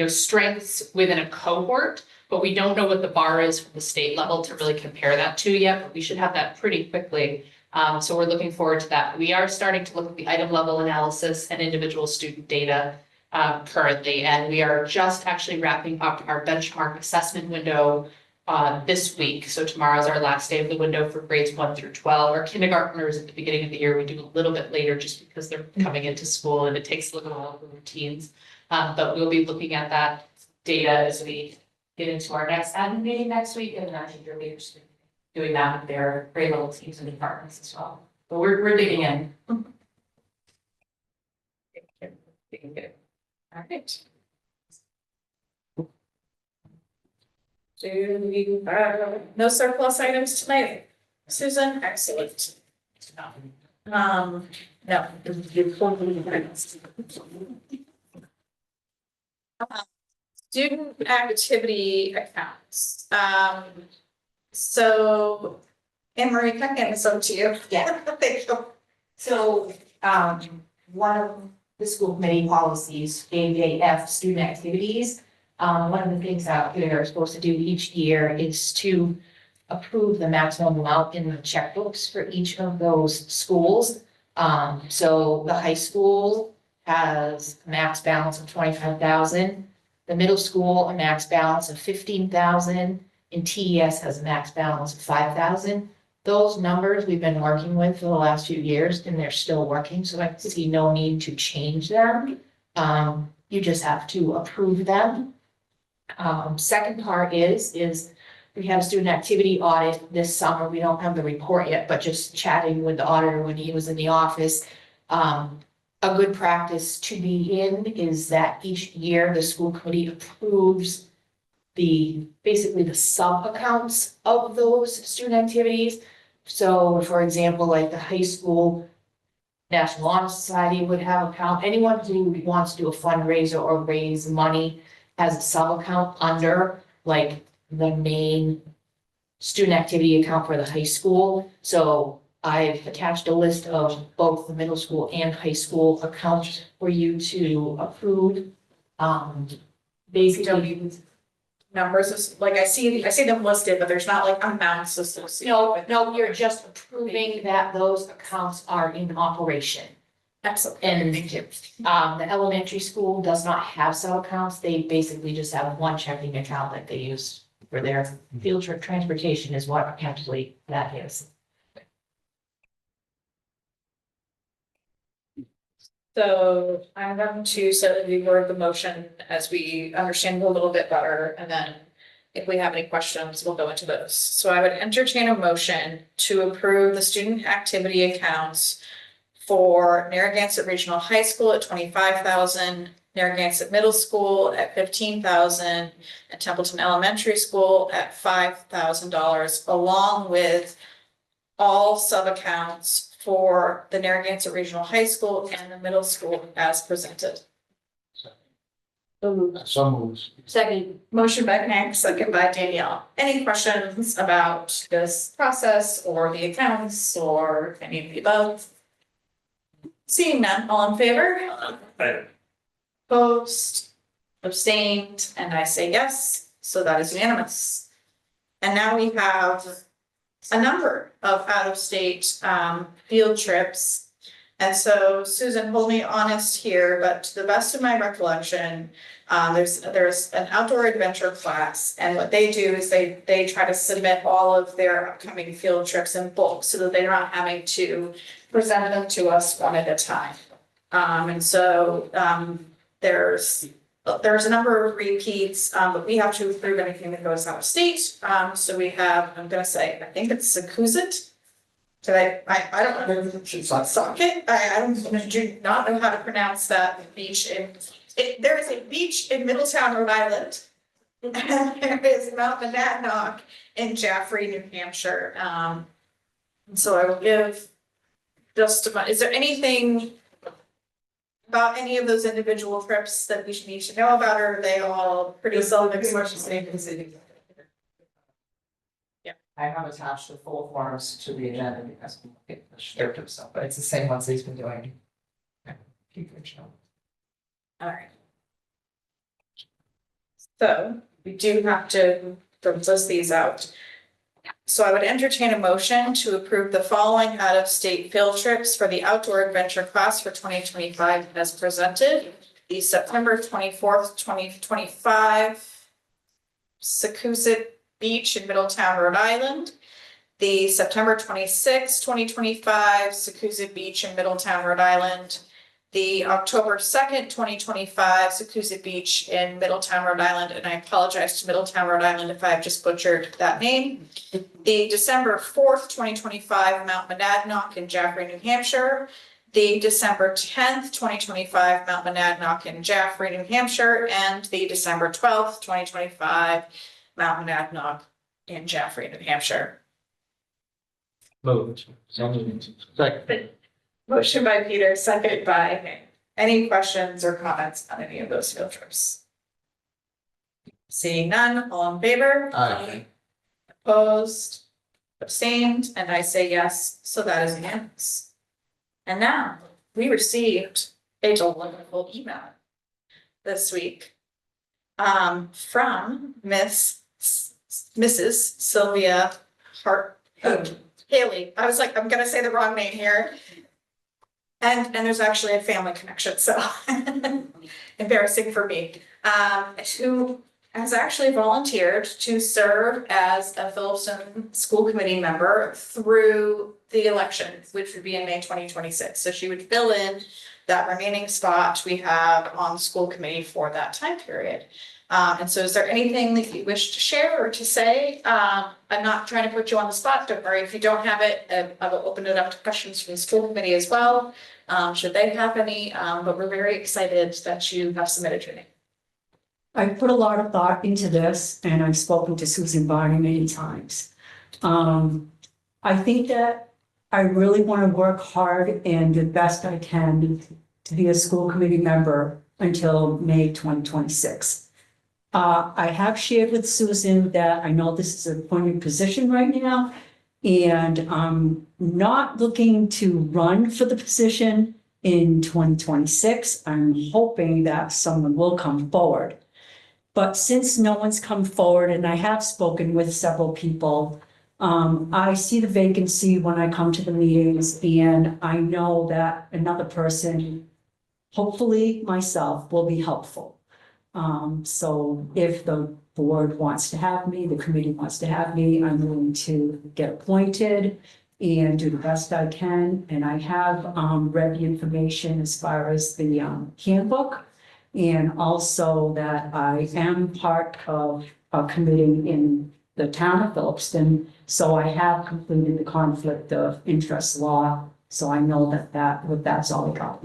strengths within a cohort, but we don't know what the bar is from the state level to really compare that to yet, but we should have that pretty quickly. So we're looking forward to that. We are starting to look at the item level analysis and individual student data currently, and we are just actually wrapping up our benchmark assessment window this week. So tomorrow is our last day of the window for grades 1 through 12. Our kindergartners at the beginning of the year, we do a little bit later just because they're coming into school and it takes a little while for routines. But we'll be looking at that data as we get into our next admin meeting next week, and then I think your leaders doing that with their grade level teams and departments as well. But we're digging in. All right. Do we, no surplus items tonight? Susan, excellent. No. Student activity accounts. So, Anne Marie, can I hand this over to you? Yeah. Thank you. So, one of the school committee policies, AJF student activities, one of the things that we are supposed to do each year is to approve the maximum amount in the checkbooks for each of those schools. So the high school has a max balance of 25,000, the middle school a max balance of 15,000, and TES has a max balance of 5,000. Those numbers we've been working with for the last few years, and they're still working, so I see no need to change them. You just have to approve them. Second part is we had a student activity audit this summer. We don't have the report yet, but just chatting with the auditor when he was in the office. A good practice to be in is that each year the school committee approves basically the sub accounts of those student activities. So for example, like the high school National Honor Society would have account. Anyone who wants to do a fundraiser or raise money has a sub account under like the main student activity account for the high school. So I've attached a list of both the middle school and high school accounts for you to approve. Basically, Numbers is, like, I see them listed, but there's not like amounts associated with. no, you're just approving that those accounts are in operation. Excellent. And the elementary school does not have sub accounts. They basically just have one checking account that they use for their field trip transportation is what actually that is. So I'm going to set the word the motion as we understand it a little bit better, and then if we have any questions, we'll go into those. So I would entertain a motion to approve the student activity accounts for Narragansett Regional High School at 25,000, Narragansett Middle School at 15,000, and Templeton Elementary School at $5,000, along with all sub-accounts for the Narragansett Regional High School and the middle school as presented. So moves. Second. Motion by Hank, second by Danielle. Any questions about this process or the accounts or any of the above? Seeing none, all in favor? Opposed, abstained, and I say yes, so that is unanimous. And now we have a number of out-of-state field trips. And so Susan, hold me honest here, but to the best of my recollection, there's an outdoor adventure class, and what they do is they try to submit all of their upcoming field trips in bulk so that they're not having to present them to us one at a time. And so there's a number of repeats, but we have to approve anything that goes out of state. So we have, I'm gonna say, I think it's Secuzit. Did I don't know, she's on socket, do not know how to pronounce that beach there is a beach in Middletown, Rhode Island. And there is Mount Monadnock in Jaffrey, New Hampshire. So I will give just about, is there anything about any of those individual trips that we should need to know about, or are they all pretty self-explanatory? I have attached the full forms to the agenda because it shared himself, but it's the same ones he's been doing. All right. So we do have to list these out. So I would entertain a motion to approve the following out-of-state field trips for the outdoor adventure class for 2025 as presented. The September 24th, 2025 Secuzit Beach in Middletown, Rhode Island. The September 26th, 2025 Secuzit Beach in Middletown, Rhode Island. The October 2nd, 2025 Secuzit Beach in Middletown, Rhode Island, and I apologize to Middletown, Rhode Island if I've just butchered that name. The December 4th, 2025 Mount Monadnock in Jaffrey, New Hampshire. The December 10th, 2025 Mount Monadnock in Jaffrey, New Hampshire, and the December 12th, 2025 Mount Monadnock in Jaffrey, New Hampshire. Moved. Second. Motion by Peter, second by Nick. Any questions or comments on any of those field trips? Seeing none, all in favor? Aye. Opposed, abstained, and I say yes, so that is unanimous. And now, we received a delightful email this week from Mrs. Sylvia Haley. I was like, I'm gonna say the wrong name here. And there's actually a family connection, so embarrassing for me. Who has actually volunteered to serve as a Phillipston School Committee member through the election, which would be in May 2026. So she would fill in that remaining spot we have on the school committee for that time period. And so is there anything that you wish to share or to say? I'm not trying to put you on the spot, don't worry. If you don't have it, I will open it up to questions from the school committee as well. Should they have any, but we're very excited that you have submitted your name. I put a lot of thought into this and I've spoken to Susan Barney many times. I think that I really want to work hard and the best I can to be a school committee member until May 2026. I have shared with Susan that I know this is an appointed position right now, and I'm not looking to run for the position in 2026. I'm hoping that someone will come forward. But since no one's come forward, and I have spoken with several people, I see the vacancy when I come to the meetings, and I know that another person, hopefully myself, will be helpful. So if the board wants to have me, the committee wants to have me, I'm willing to get appointed and do the best I can. And I have read the information as far as the handbook, and also that I am part of a committee in the town of Phillipston. So I have completed the conflict of interest law. So I know what that's all about.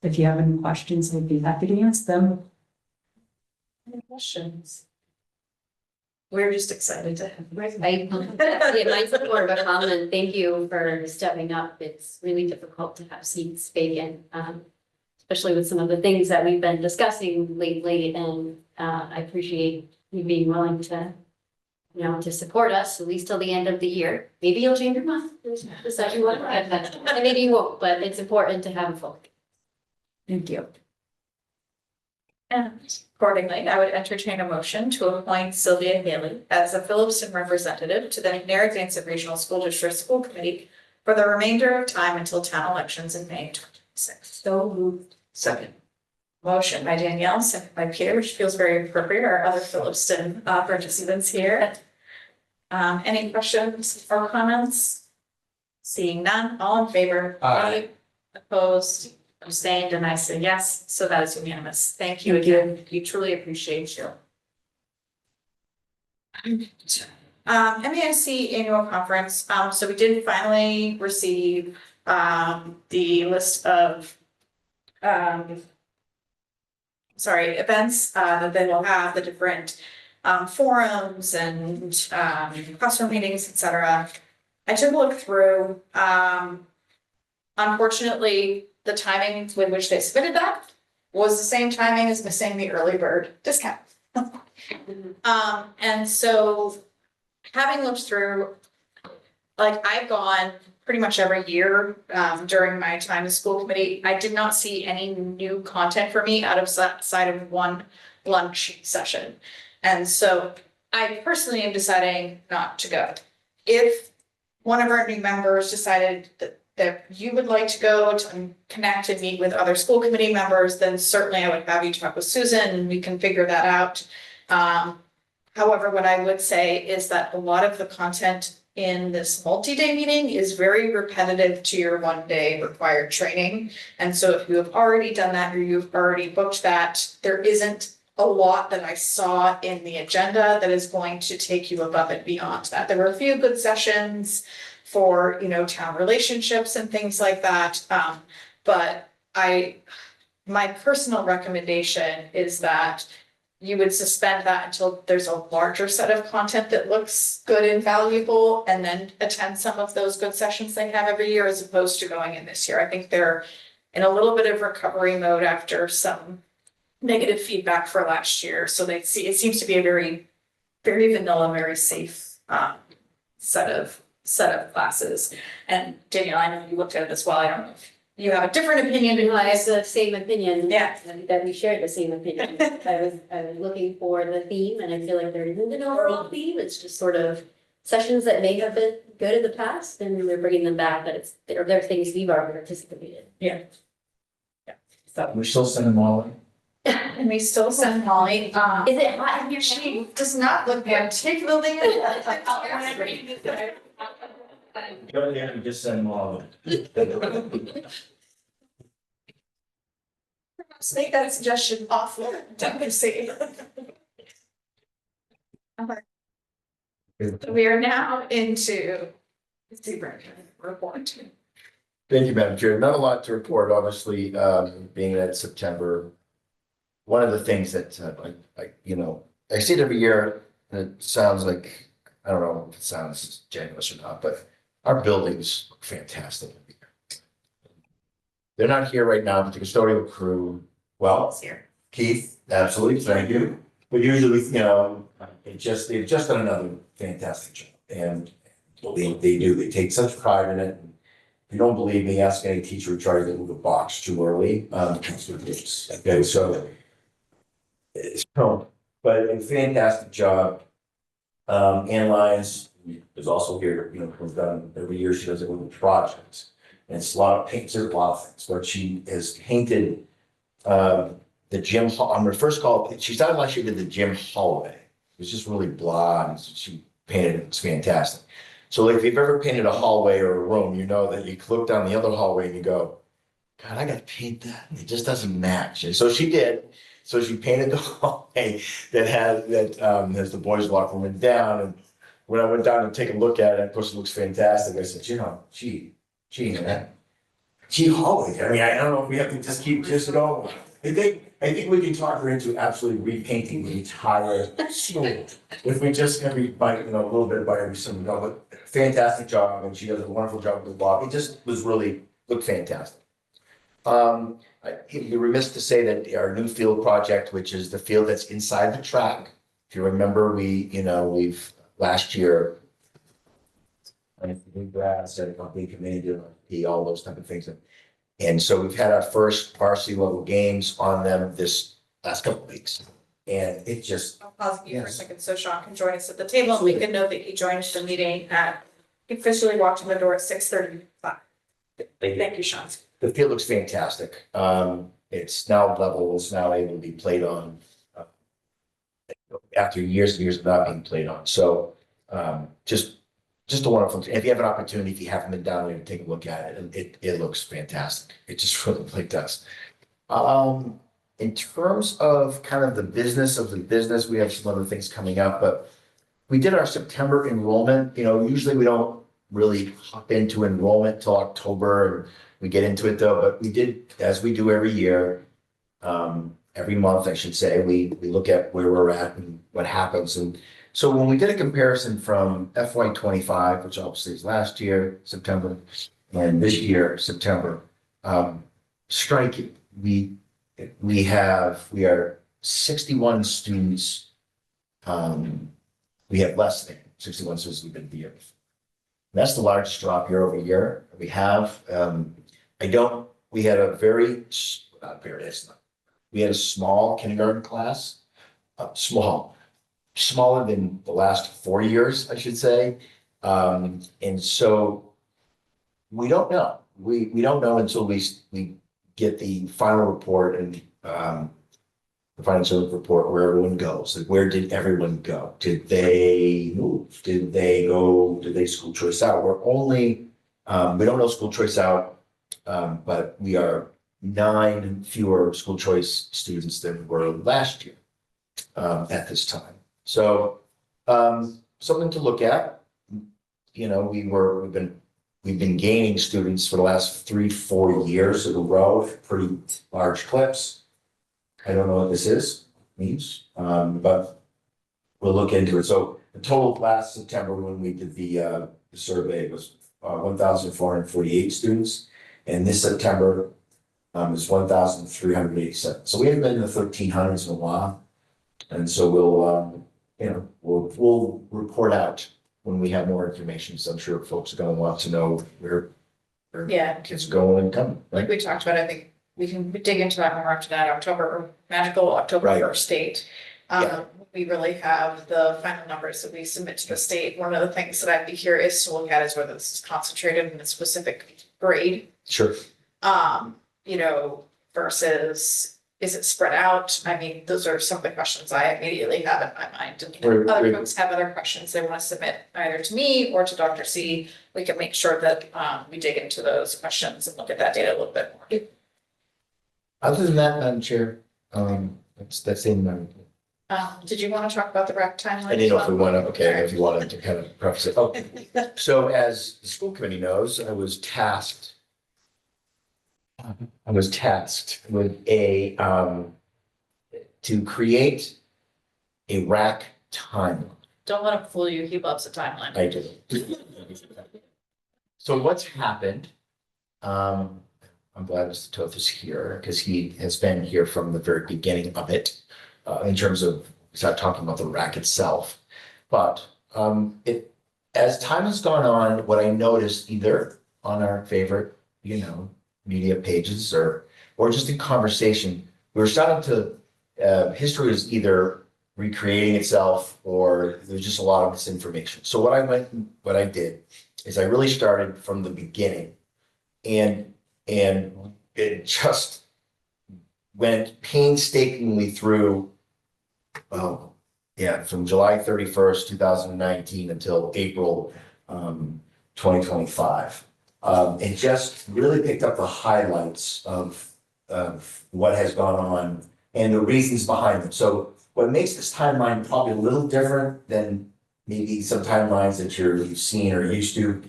If you have any questions, I'd be happy to answer them. Any questions? We're just excited to have. My support of comment, thank you for stepping up. It's really difficult to have seats vacant, especially with some of the things that we've been discussing lately. And I appreciate you being willing to, to support us at least till the end of the year. Maybe you'll change your mind. And maybe you won't, but it's important to have a full. Thank you. And accordingly, I would entertain a motion to appoint Sylvia Haley as a Phillipston representative to the Narragansett Regional School District School Committee for the remainder of time until town elections in May 2026. So moved. Second. Motion by Danielle, second by Peter, which feels very appropriate, our other Phillipston participants here. Any questions or comments? Seeing none, all in favor? Aye. Opposed, abstained, and I say yes, so that is unanimous. Thank you Thank you. again, we truly appreciate you. MASC annual conference, so we did finally receive the list of events that they will have, the different forums and classroom meetings, etc. I took a look through. Unfortunately, the timing with which they submitted that was the same timing as missing the early bird discount. And so having looked through, like I've gone pretty much every year during my time as school committee, I did not see any new content for me outside of one lunch session. And so I personally am deciding not to go. If one of our new members decided that you would like to go to connect and meet with other school committee members, then certainly I would have you talk with Susan and we can figure that out. However, what I would say is that a lot of the content in this multi-day meeting is very repetitive to your one-day required training. And so if you have already done that or you've already booked that, there isn't a lot that I saw in the agenda that is going to take you above and beyond that. There were a few good sessions for, town relationships and things like that. But my personal recommendation is that you would suspend that until there's a larger set of content that looks good and valuable, and then attend some of those good sessions they have every year as opposed to going in this year. I think they're in a little bit of recovery mode after some negative feedback for last year. So it seems to be a very, very vanilla, very safe set of classes. And Danielle, I know you looked at it as well. I don't know if you have a different opinion. I have the same opinion. Yeah. That we shared the same opinion. I was looking for the theme, and I feel like there isn't an overall theme. It's just sort of sessions that may have been good in the past, and we're bringing them back, but they're things we've already participated in. Yeah. So. We still send them all in. And we still send Molly. Is it hot in here? She does not look particularly. Go there and just send them all in. Perhaps make that suggestion awful. Don't see. So we are now into the superintendent report. Thank you, Madam Chair. Not a lot to report, obviously, being that September. One of the things that, I see it every year, and it sounds like, I don't know if it sounds generous or not, but our buildings look fantastic. They're not here right now, but the custodial crew, well, Here. Keith, absolutely, thank you. But usually, they've just done another fantastic job, and they do, they take such pride in it. If you don't believe me, ask any teacher who tries to move a box too early. Okay, so, but a fantastic job. Ann Lyons is also here, we've done, every year she does it with projects. And it's a lot of paints, there's a lot of things, but she has painted, the gym, I'm gonna first call, she started last year, did the gym hallway. It was just really blah, and she painted it, it's fantastic. So like, if you've ever painted a hallway or a room, you know that you look down the other hallway and you go, God, I gotta paint that, it just doesn't match. And so she did, so she painted the hallway that has the boys' locker room and down, and when I went down to take a look at it, of course, it looks fantastic, I said, gee, hallway, I mean, I don't know if we have to just keep just going. I think we can talk her into absolutely repainting the entire school. If we just can a little bit by every single, but fantastic job, and she does a wonderful job with the block. It just was looked fantastic. You're remiss to say that our new field project, which is the field that's inside the track. If you remember, we've last year, we grass and company committee to all those type of things. And so we've had our first varsity level games on them this last couple of weeks. And it just. I'll pause you for a second so Sean can join us at the table. We can note that he joined the meeting at officially walked in the door at 6:35. Thank you, Sean. The field looks fantastic. It's now level, it's now able to be played on after years and years of not being played on. So just a wonderful, if you have an opportunity, if you haven't been down there, take a look at it. And it looks fantastic. It just really does. In terms of kind of the business of the business, we have some other things coming up, but we did our September enrollment. Usually we don't really hop into enrollment till October and we get into it though, but we did, as we do every year, every month, I should say, we look at where we're at and what happens. And so when we did a comparison from FY 25, which obviously is last year, September, and this year, September, striking, we are 61 students. We have less than 61 students we've been the year before. That's the largest drop year over year we have. We had a we had a small kindergarten class, smaller than the last 4 years, I should say. And so we don't know. We don't know until we get the final report and the financial report where everyone goes. Like, where did everyone go? Did they move? Did they school choice out? We're only, we don't know school choice out, but we are 9 fewer school choice students than we were last year at this time. So something to look at. We've been gaining students for the last 3-4 years in a row, pretty large clips. I don't know what this means, but we'll look into it. So the total last September when we did the survey was 1,448 students, and this September is 1,387. So we haven't been in the 1,300s in a while, and so we'll report out when we have more information. So I'm sure folks are going to want to know where kids are going and coming. Like we talked about, I think we can dig into that more after that magical October Right. 1st date. We really have the final numbers that we submit to the state. One of the things that I'd be curious to look at is whether this is concentrated in a specific grade. Sure. Versus is it spread out? I mean, those are some of the questions I immediately have in my mind. And Right. other folks have other questions they want to submit either to me or to Dr. C. We can make sure that we dig into those questions and look at that data a little bit more. Other than that, Madam Chair, that's in my. Did you want to talk about the rec timeline? I didn't know if we want to, if you wanted to kind of preface it. Oh, so as the school committee knows, I was tasked with to create a RAC timeline. Don't let him fool you. He loves a timeline. I do. So what's happened? I'm glad Mr. Toth is here because he has been here from the very beginning of it, in terms of start talking about the RAC itself. But as time has gone on, what I noticed either on our favorite, media pages or just in conversation, we're starting to history is either recreating itself or there's just a lot of misinformation. So what I did is I really started from the beginning and it just went painstakingly through, from July 31st, 2019 until April 2025. And just really picked up the highlights of what has gone on and the reasons behind them. So what makes this timeline probably a little different than maybe some timelines that you've seen or used to,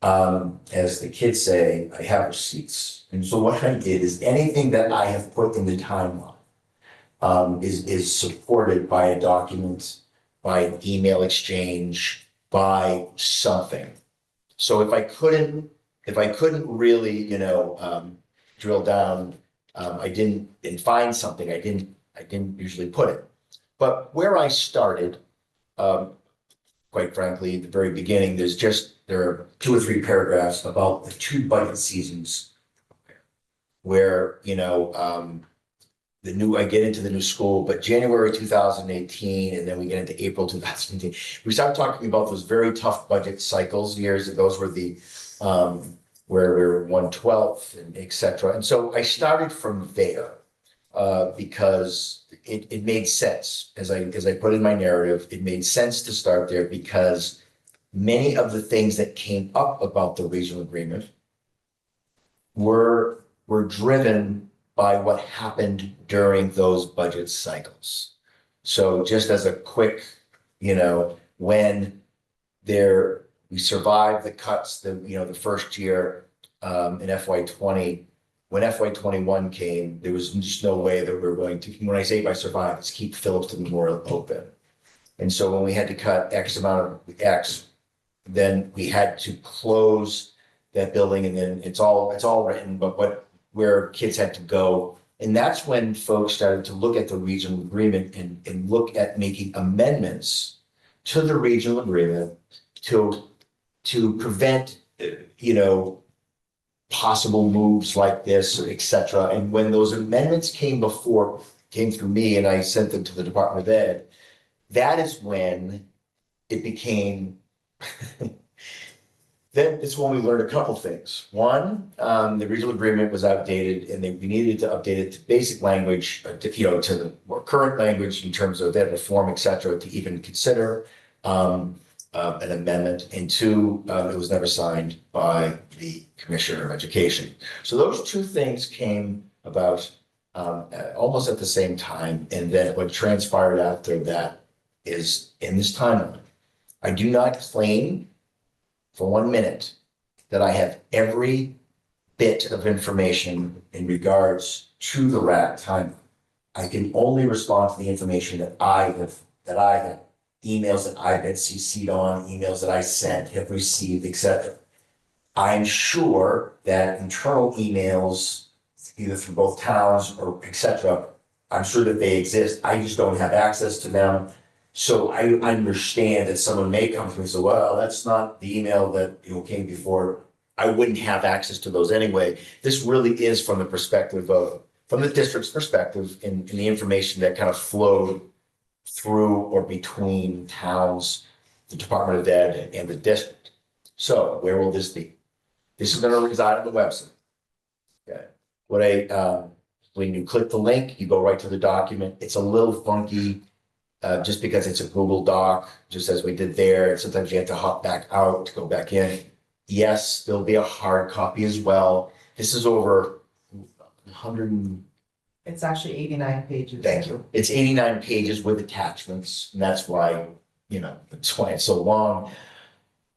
as the kids say, I have receipts. And so what I did is anything that I have put in the timeline is supported by a document, by an email exchange, by something. So if I couldn't really, drill down, and find something, I didn't usually put it. But where I started, quite frankly, at the very beginning, there are 2 or 3 paragraphs about the 2 budget seasons where, I get into the new school, but January 2018, and then we get into April 2018, we start talking about those very tough budget cycles years. Those were the, where we were 1/12 and et cetera. And so I started from there, because it made sense. As I put in my narrative, it made sense to start there because many of the things that came up about the regional agreement were driven by what happened during those budget cycles. So just as a quick, when we survived the cuts, the first year in FY20, when FY21 came, there was just no way that we were going to, when I say by survive, it's keep Phillips Memorial open. And so when we had to cut X amount of X, then we had to close that building, and then it's all written, but where kids had to go. And that's when folks started to look at the regional agreement and look at making amendments to the regional agreement to prevent, possible moves like this, et cetera. And when those amendments came through me and I sent them to the Department of Ed, that is when it became then it's when we learned a couple things. One, the regional agreement was outdated, and we needed to update it to basic language, to the more current language in terms of ed reform, et cetera, to even consider an amendment. And two, it was never signed by the Commissioner of Education. So those two things came about almost at the same time. And then what transpired after that is in this timeline. I do not claim for 1 minute that I have every bit of information in regards to the RAC timeline. I can only respond to the information that I have, emails that I've been CC'd on, emails that I sent, have received, etc. I'm sure that internal emails, either from both towns or etc., I'm sure that they exist. I just don't have access to them. So I understand that someone may come to me and say, well, that's not the email that came before. I wouldn't have access to those anyway. This really is from the perspective from the district's perspective in the information that kind of flowed through or between towns, the Department of Ed, and the district. So where will this be? This is going to reside on the website. Okay. When you click the link, you go right to the document. It's a little funky. Just because it's a Google Doc, just as we did there, and sometimes you have to hop back out to go back in. Yes, there'll be a hard copy as well. This is over 100. It's actually 89 pages. Thank you. It's 89 pages with attachments, and that's why it's so long.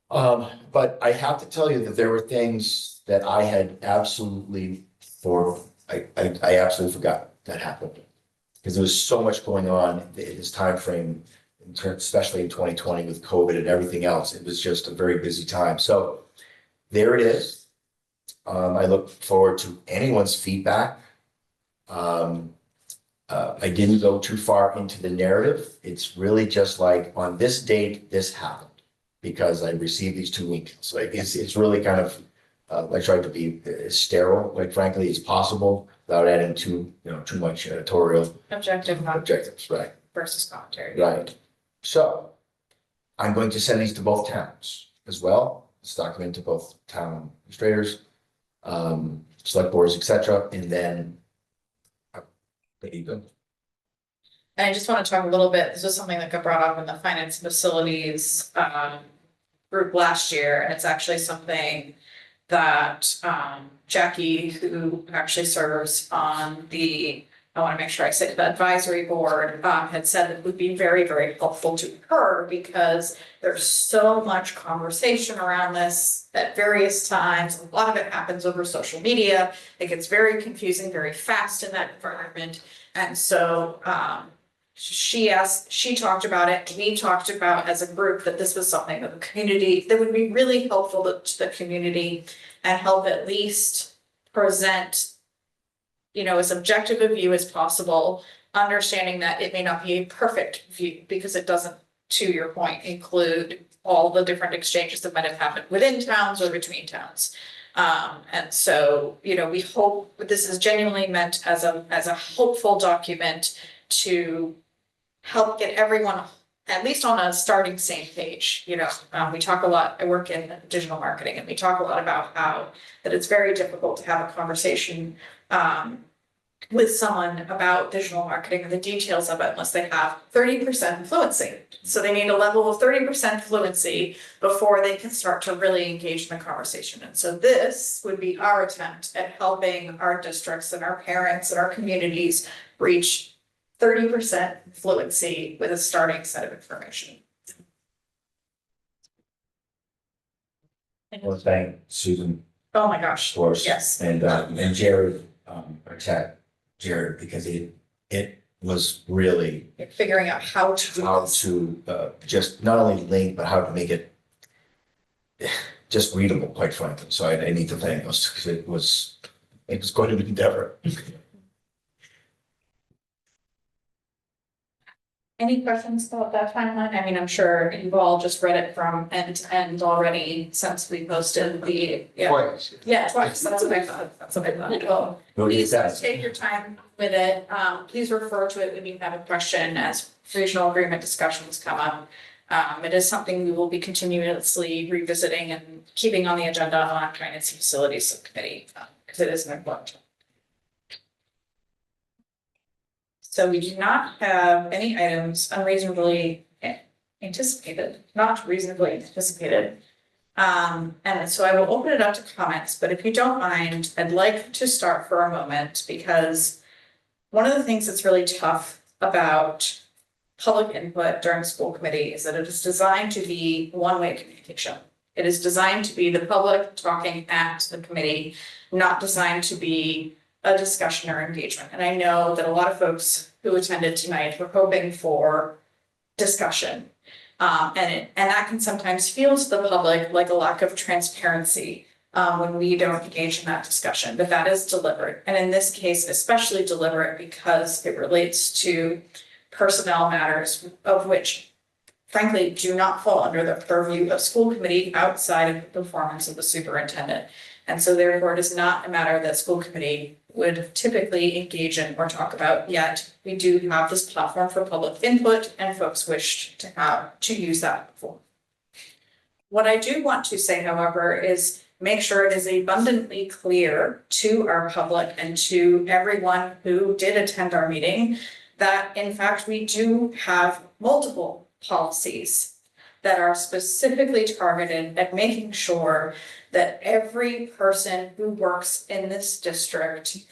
But I have to tell you that there were things that I had absolutely I absolutely forgot that happened. Because there was so much going on in this time frame, especially in 2020 with COVID and everything else. It was just a very busy time. So there it is. I look forward to anyone's feedback. I didn't go too far into the narrative. It's really just like on this date, this happened because I received these 2 emails. So it's really kind of, I tried to be as sterile, quite frankly, as possible without adding too much editorial. Objectives, right. Versus commentary. Right. So I'm going to send these to both towns as well. It's documented to both town administrators, select boards, et cetera. And then there you go. And I just want to talk a little bit, this was something that got brought up in the finance facilities group last year, and it's actually something that Jackie, who actually serves on I want to make sure I say the advisory board, had said that would be very, very helpful to her because there's so much conversation around this at various times. A lot of it happens over social media. It gets very confusing very fast in that environment. And so she talked about it, we talked about as a group that this was something that the community, that would be really helpful to the community and help at least present, as objective a view as possible, understanding that it may not be a perfect view because it doesn't, to your point, include all the different exchanges that might have happened within towns or between towns. And so, we hope this is genuinely meant as a hopeful document to help get everyone at least on a starting same page. We talk a lot, I work in digital marketing, and we talk a lot about how that it's very difficult to have a conversation with someone about digital marketing or the details of it unless they have 30% fluency. So they need a level of 30% fluency before they can start to really engage in the conversation. And so this would be our attempt at helping our districts and our parents and our communities reach 30% fluency with a starting set of information. Well, thank Susan, Oh my gosh, of course. yes. And Jared, our tech, Jared, because it was really Figuring out how to do how this. to just not only link, but how to make it just readable, quite frankly. So I need to thank us because it was quite an endeavor. Any questions about that timeline? I mean, I'm sure you've all just read it from end to end already since we posted the, Twice. Yeah, twice, that's what I thought, Well, No, please yes. take your time with it, please refer to it when you have a question as regional agreement discussions come up. It is something we will be continuously revisiting and keeping on the agenda on Finance and Facilities Subcommittee, because it is an important. So we do not have any items unreasonably anticipated, not reasonably anticipated. And so I will open it up to comments, but if you don't mind, I'd like to start for a moment because one of the things that's really tough about public input during school committee is that it is designed to be one-way communication. It is designed to be the public talking at the committee, not designed to be a discussion or engagement. And I know that a lot of folks who attended tonight were hoping for discussion. And that can sometimes feel to the public like a lack of transparency when we don't engage in that discussion, but that is deliberate. And in this case, especially deliberate because it relates to personnel matters of which frankly do not fall under the purview of school committee outside of the performance of the superintendent. And so therefore it is not a matter that school committee would typically engage in or talk about, yet we do have this platform for public input and folks wish to use that platform. What I do want to say, however, is make sure it is abundantly clear to our public and to everyone who did attend our meeting that in fact we do have multiple policies that are specifically targeted at making sure that every person who works in this district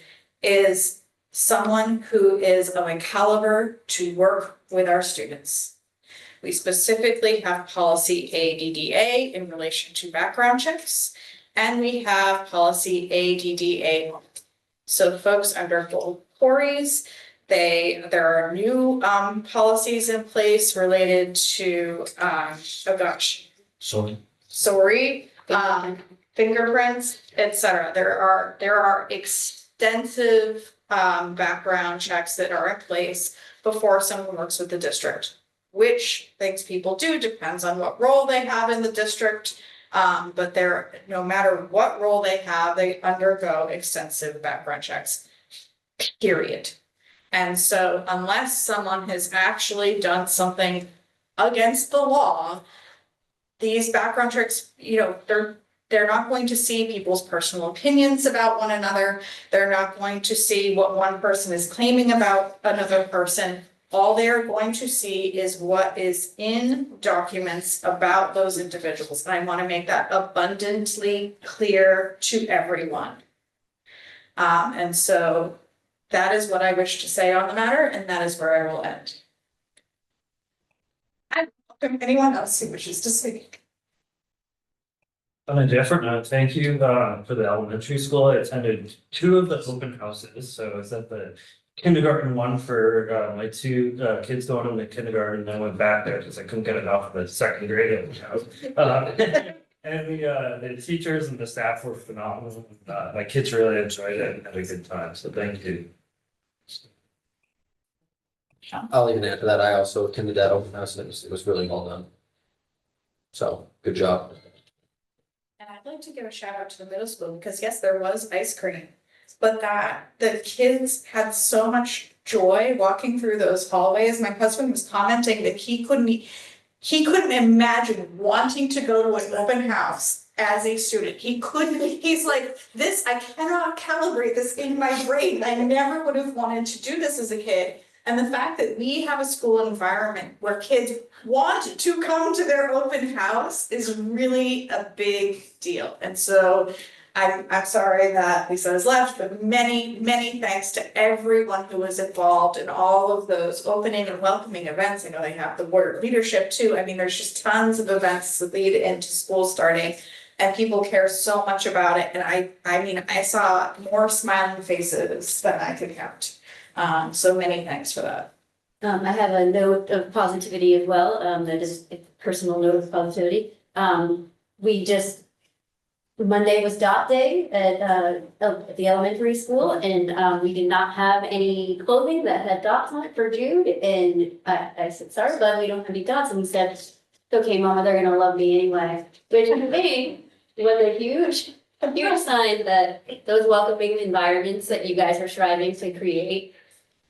is someone who is of a caliber to work with our students. We specifically have policy ADDA in relation to background checks, and we have policy ADDA. So folks under Corey's, there are new policies in place related to sorry, fingerprints, etc. There are extensive background checks that are in place before someone works with the district. Which things people do depends on what role they have in the district. But no matter what role they have, they undergo extensive background checks, period. And so unless someone has actually done something against the law, these background checks, they're not going to see people's personal opinions about one another. They're not going to see what one person is claiming about another person. All they're going to see is what is in documents about those individuals. And I want to make that abundantly clear to everyone. And so that is what I wish to say on the matter, and that is where I will end. I welcome anyone else who wishes to speak. On a different note, thank you for the elementary school. I attended 2 of the open houses. So I was at the kindergarten one for my 2 kids going into kindergarten, and I went back there because I couldn't get enough of the second grade open house. And the teachers and the staff were phenomenal. My kids really enjoyed it and had a good time. So thank you. I'll even add to that. I also attended that open house and it was really well done. So good job. And I'd like to give a shout out to the middle school because yes, there was ice cream. But that the kids had so much joy walking through those hallways. My husband was commenting that he couldn't imagine wanting to go to an open house as a student. He couldn't, he's like, this, I cannot calibrate this in my brain. I never would have wanted to do this as a kid. And the fact that we have a school environment where kids want to come to their open house is really a big deal. And so I'm sorry that Lisa has left, but many thanks to everyone who was involved in all of those opening and welcoming events. I know they have the Warrior Leadership too. I mean, there's just tons of events that lead into school starting and people care so much about it. And I mean, I saw more smiling faces than I could count. So many thanks for that. I have a note of positivity as well, that is a personal note of positivity. Monday was dot day at the elementary school, and we did not have any clothing that had dots on it for Jude. And I said, sorry, bud, we don't have any dots. And he said, it's okay, Mama, they're gonna love me anyway. Which to me was a huge sign that those welcoming environments that you guys are striving to create.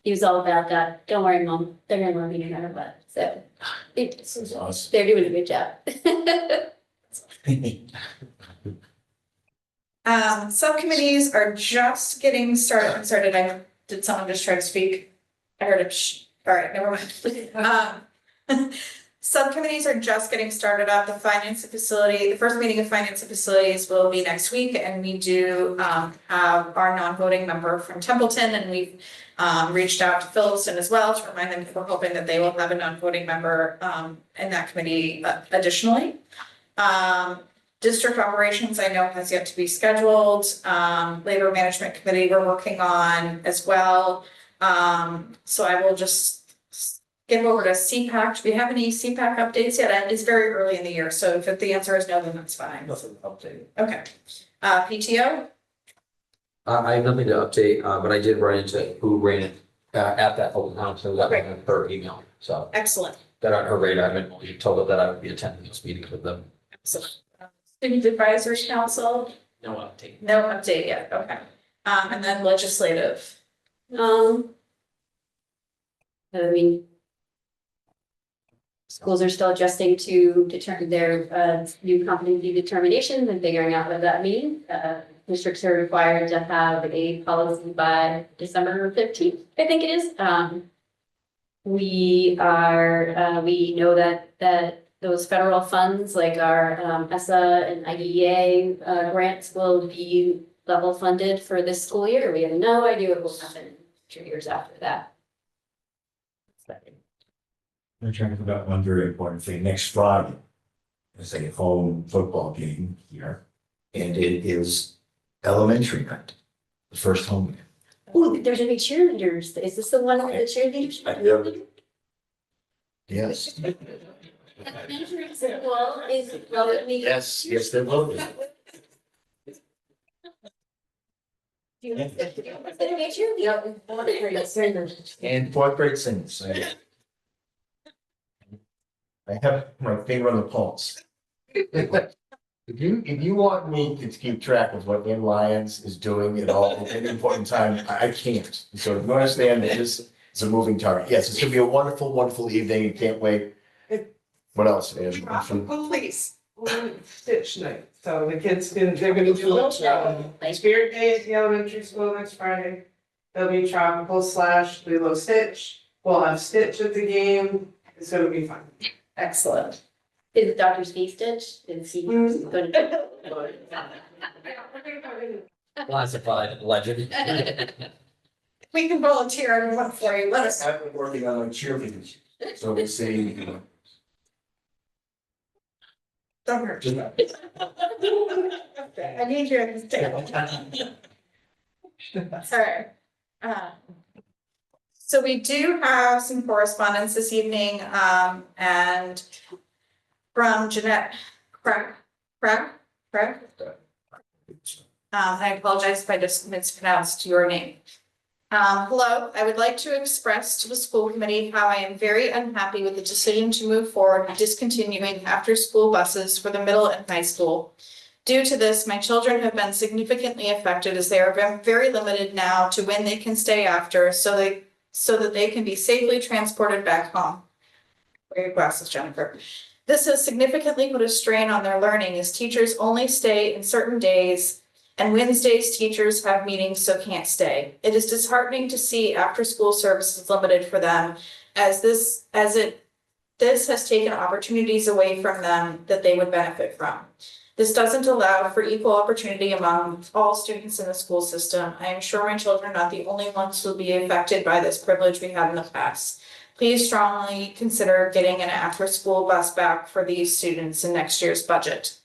He was all about that. Don't worry, Mom, they're gonna love me no matter what. So Awesome. they're doing a good job. Subcommittees are just getting started. I'm sorry, did someone just try to speak? I heard it. All right, never mind. Subcommittees are just getting started up. The the first meeting of finance and facilities will be next week, and we do have our non-voting member from Templeton, and we've reached out to Phillipston as well to remind them that we're hoping that they will have a non-voting member in that committee additionally. District operations, I know, has yet to be scheduled. Labor management committee we're working on as well. So I will just give over to CPAC. Do we have any CPAC updates yet? It's very early in the year, so if the answer is no, then that's fine. Nothing updated. Okay. PTO? I have nothing to update, but I did run into who ran it at that open house, so that Okay. was her email, so. Excellent. That on her radar, I've been told her that I would be attending those meetings with them. Excellent. Student Advisors Council? No update. No update yet, okay. And then legislative. I mean, schools are still adjusting to determine their new competency determinations and figuring out what that means. Districts are required to have a policy by December 15th, I think it is. We know that those federal funds like our ESSA and IDEA grants will be level funded for this school year. We have no idea what will happen in 2 years after that. I'm trying to think about one very important thing. Next Friday is a home football game here, and it is elementary night, the first home game. Ooh, there's gonna be cheerleaders. Is this the one with the cheerleaders? Yes. Well, is relatively. Yes, there will be. It's gonna be a cheerleader. And fourth grade singers. I have my finger on the pulse. If you want me to keep track of what In Lions is doing at all at any point in time, I can't. So you understand that it's a moving target. Yes, it's gonna be a wonderful evening. Can't wait. What else? Please. Stitch night, so the kids they're gonna do Spirit Day at the elementary school next Friday. There'll be tropical / Lilo Stitch, we'll have Stitch at the game, it's gonna be fun. Excellent. Is it Dr. Steve Stitch? Is he going to? Classified legend. We can volunteer everyone for you. Let us. I've been working on cheerleaders, so we'll see. Don't hurt. I need you at this table. Sorry. So we do have some correspondence this evening, and from Jeanette Craig. I apologize if I just mispronounced your name. Hello, I would like to express to the school committee how I am very unhappy with the decision to move forward with discontinuing after-school buses for the middle and high school. Due to this, my children have been significantly affected as they are very limited now to when they can stay after, so that they can be safely transported back home. Wear your glasses, Jennifer. This has significantly put a strain on their learning as teachers only stay in certain days, and Wednesdays teachers have meetings so can't stay. It is disheartening to see after-school services limited for them as this has taken opportunities away from them that they would benefit from. This doesn't allow for equal opportunity among all students in the school system. I am sure my children are not the only ones who will be affected by this privilege we had in the past. Please strongly consider getting an after-school bus back for these students in next year's budget.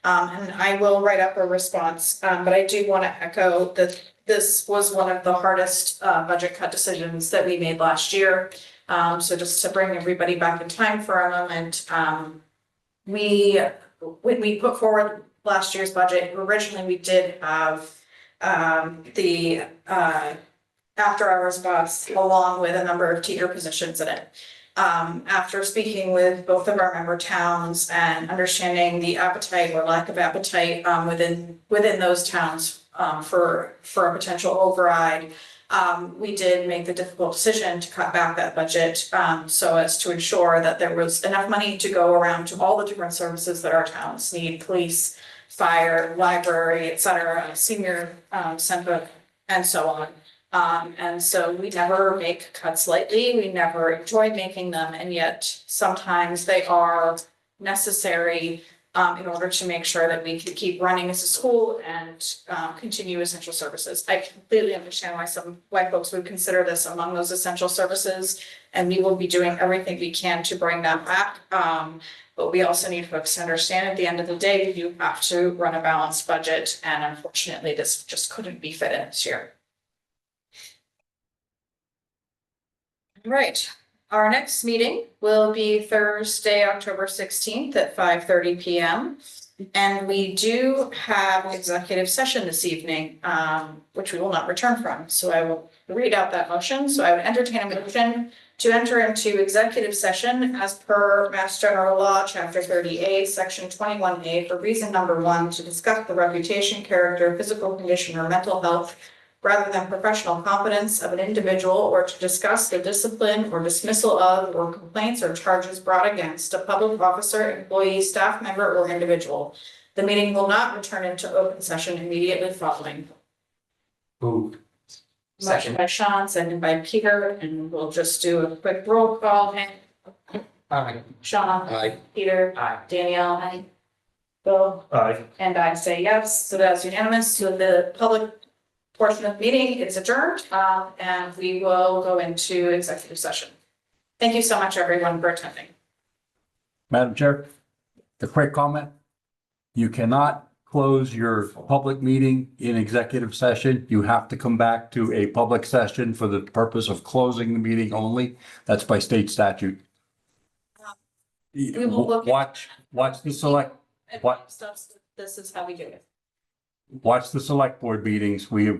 And I will write up a response, but I do want to echo that this was one of the hardest budget cut decisions that we made last year. So just to bring everybody back in time for a moment, when we put forward last year's budget, originally we did have the after hours bus along with a number of teacher positions in it. After speaking with both of our member towns and understanding the appetite or lack of appetite within those towns for a potential override, we did make the difficult decision to cut back that budget so as to ensure that there was enough money to go around to all the different services that our towns need: police, fire, library, et cetera, senior center, and so on. And so we never make cuts lightly. We never enjoy making them, and yet sometimes they are necessary in order to make sure that we can keep running as a school and continue essential services. I completely understand why folks would consider this among those essential services, and we will be doing everything we can to bring that back. But we also need folks to understand at the end of the day, we do have to run a balanced budget, and unfortunately, this just couldn't be fit in this year. Right. Our next meeting will be Thursday, October 16th at 5:30 p.m. And we do have an executive session this evening, which we will not return from. So I will read out that motion. So I would entertain a motion to enter into executive session as per Mass General Law, Chapter 30A, Section 21A, for reason number 1, to discuss the reputation, character, physical condition, or mental health rather than professional competence of an individual, or to discuss the discipline or dismissal of, or complaints or charges brought against a public officer, employee, staff member, or individual. The meeting will not return into open session immediately following. Moved. Motion by Sean, seconded by Peter, and we'll just do a quick roll call. Aye. Sean. Aye. Peter. Aye. Danielle. Aye. Bill. Aye. And I say yes, so that's unanimous. So the public portion of the meeting is adjourned, and we will go into executive session. Thank you so much, everyone, for attending. Madam Chair, a quick comment. You cannot close your public meeting in executive session. You have to come back to a public session for the purpose of closing the meeting only. That's by state statute. We will look at- Watch the select, This is how we do it. watch the select board meetings. We have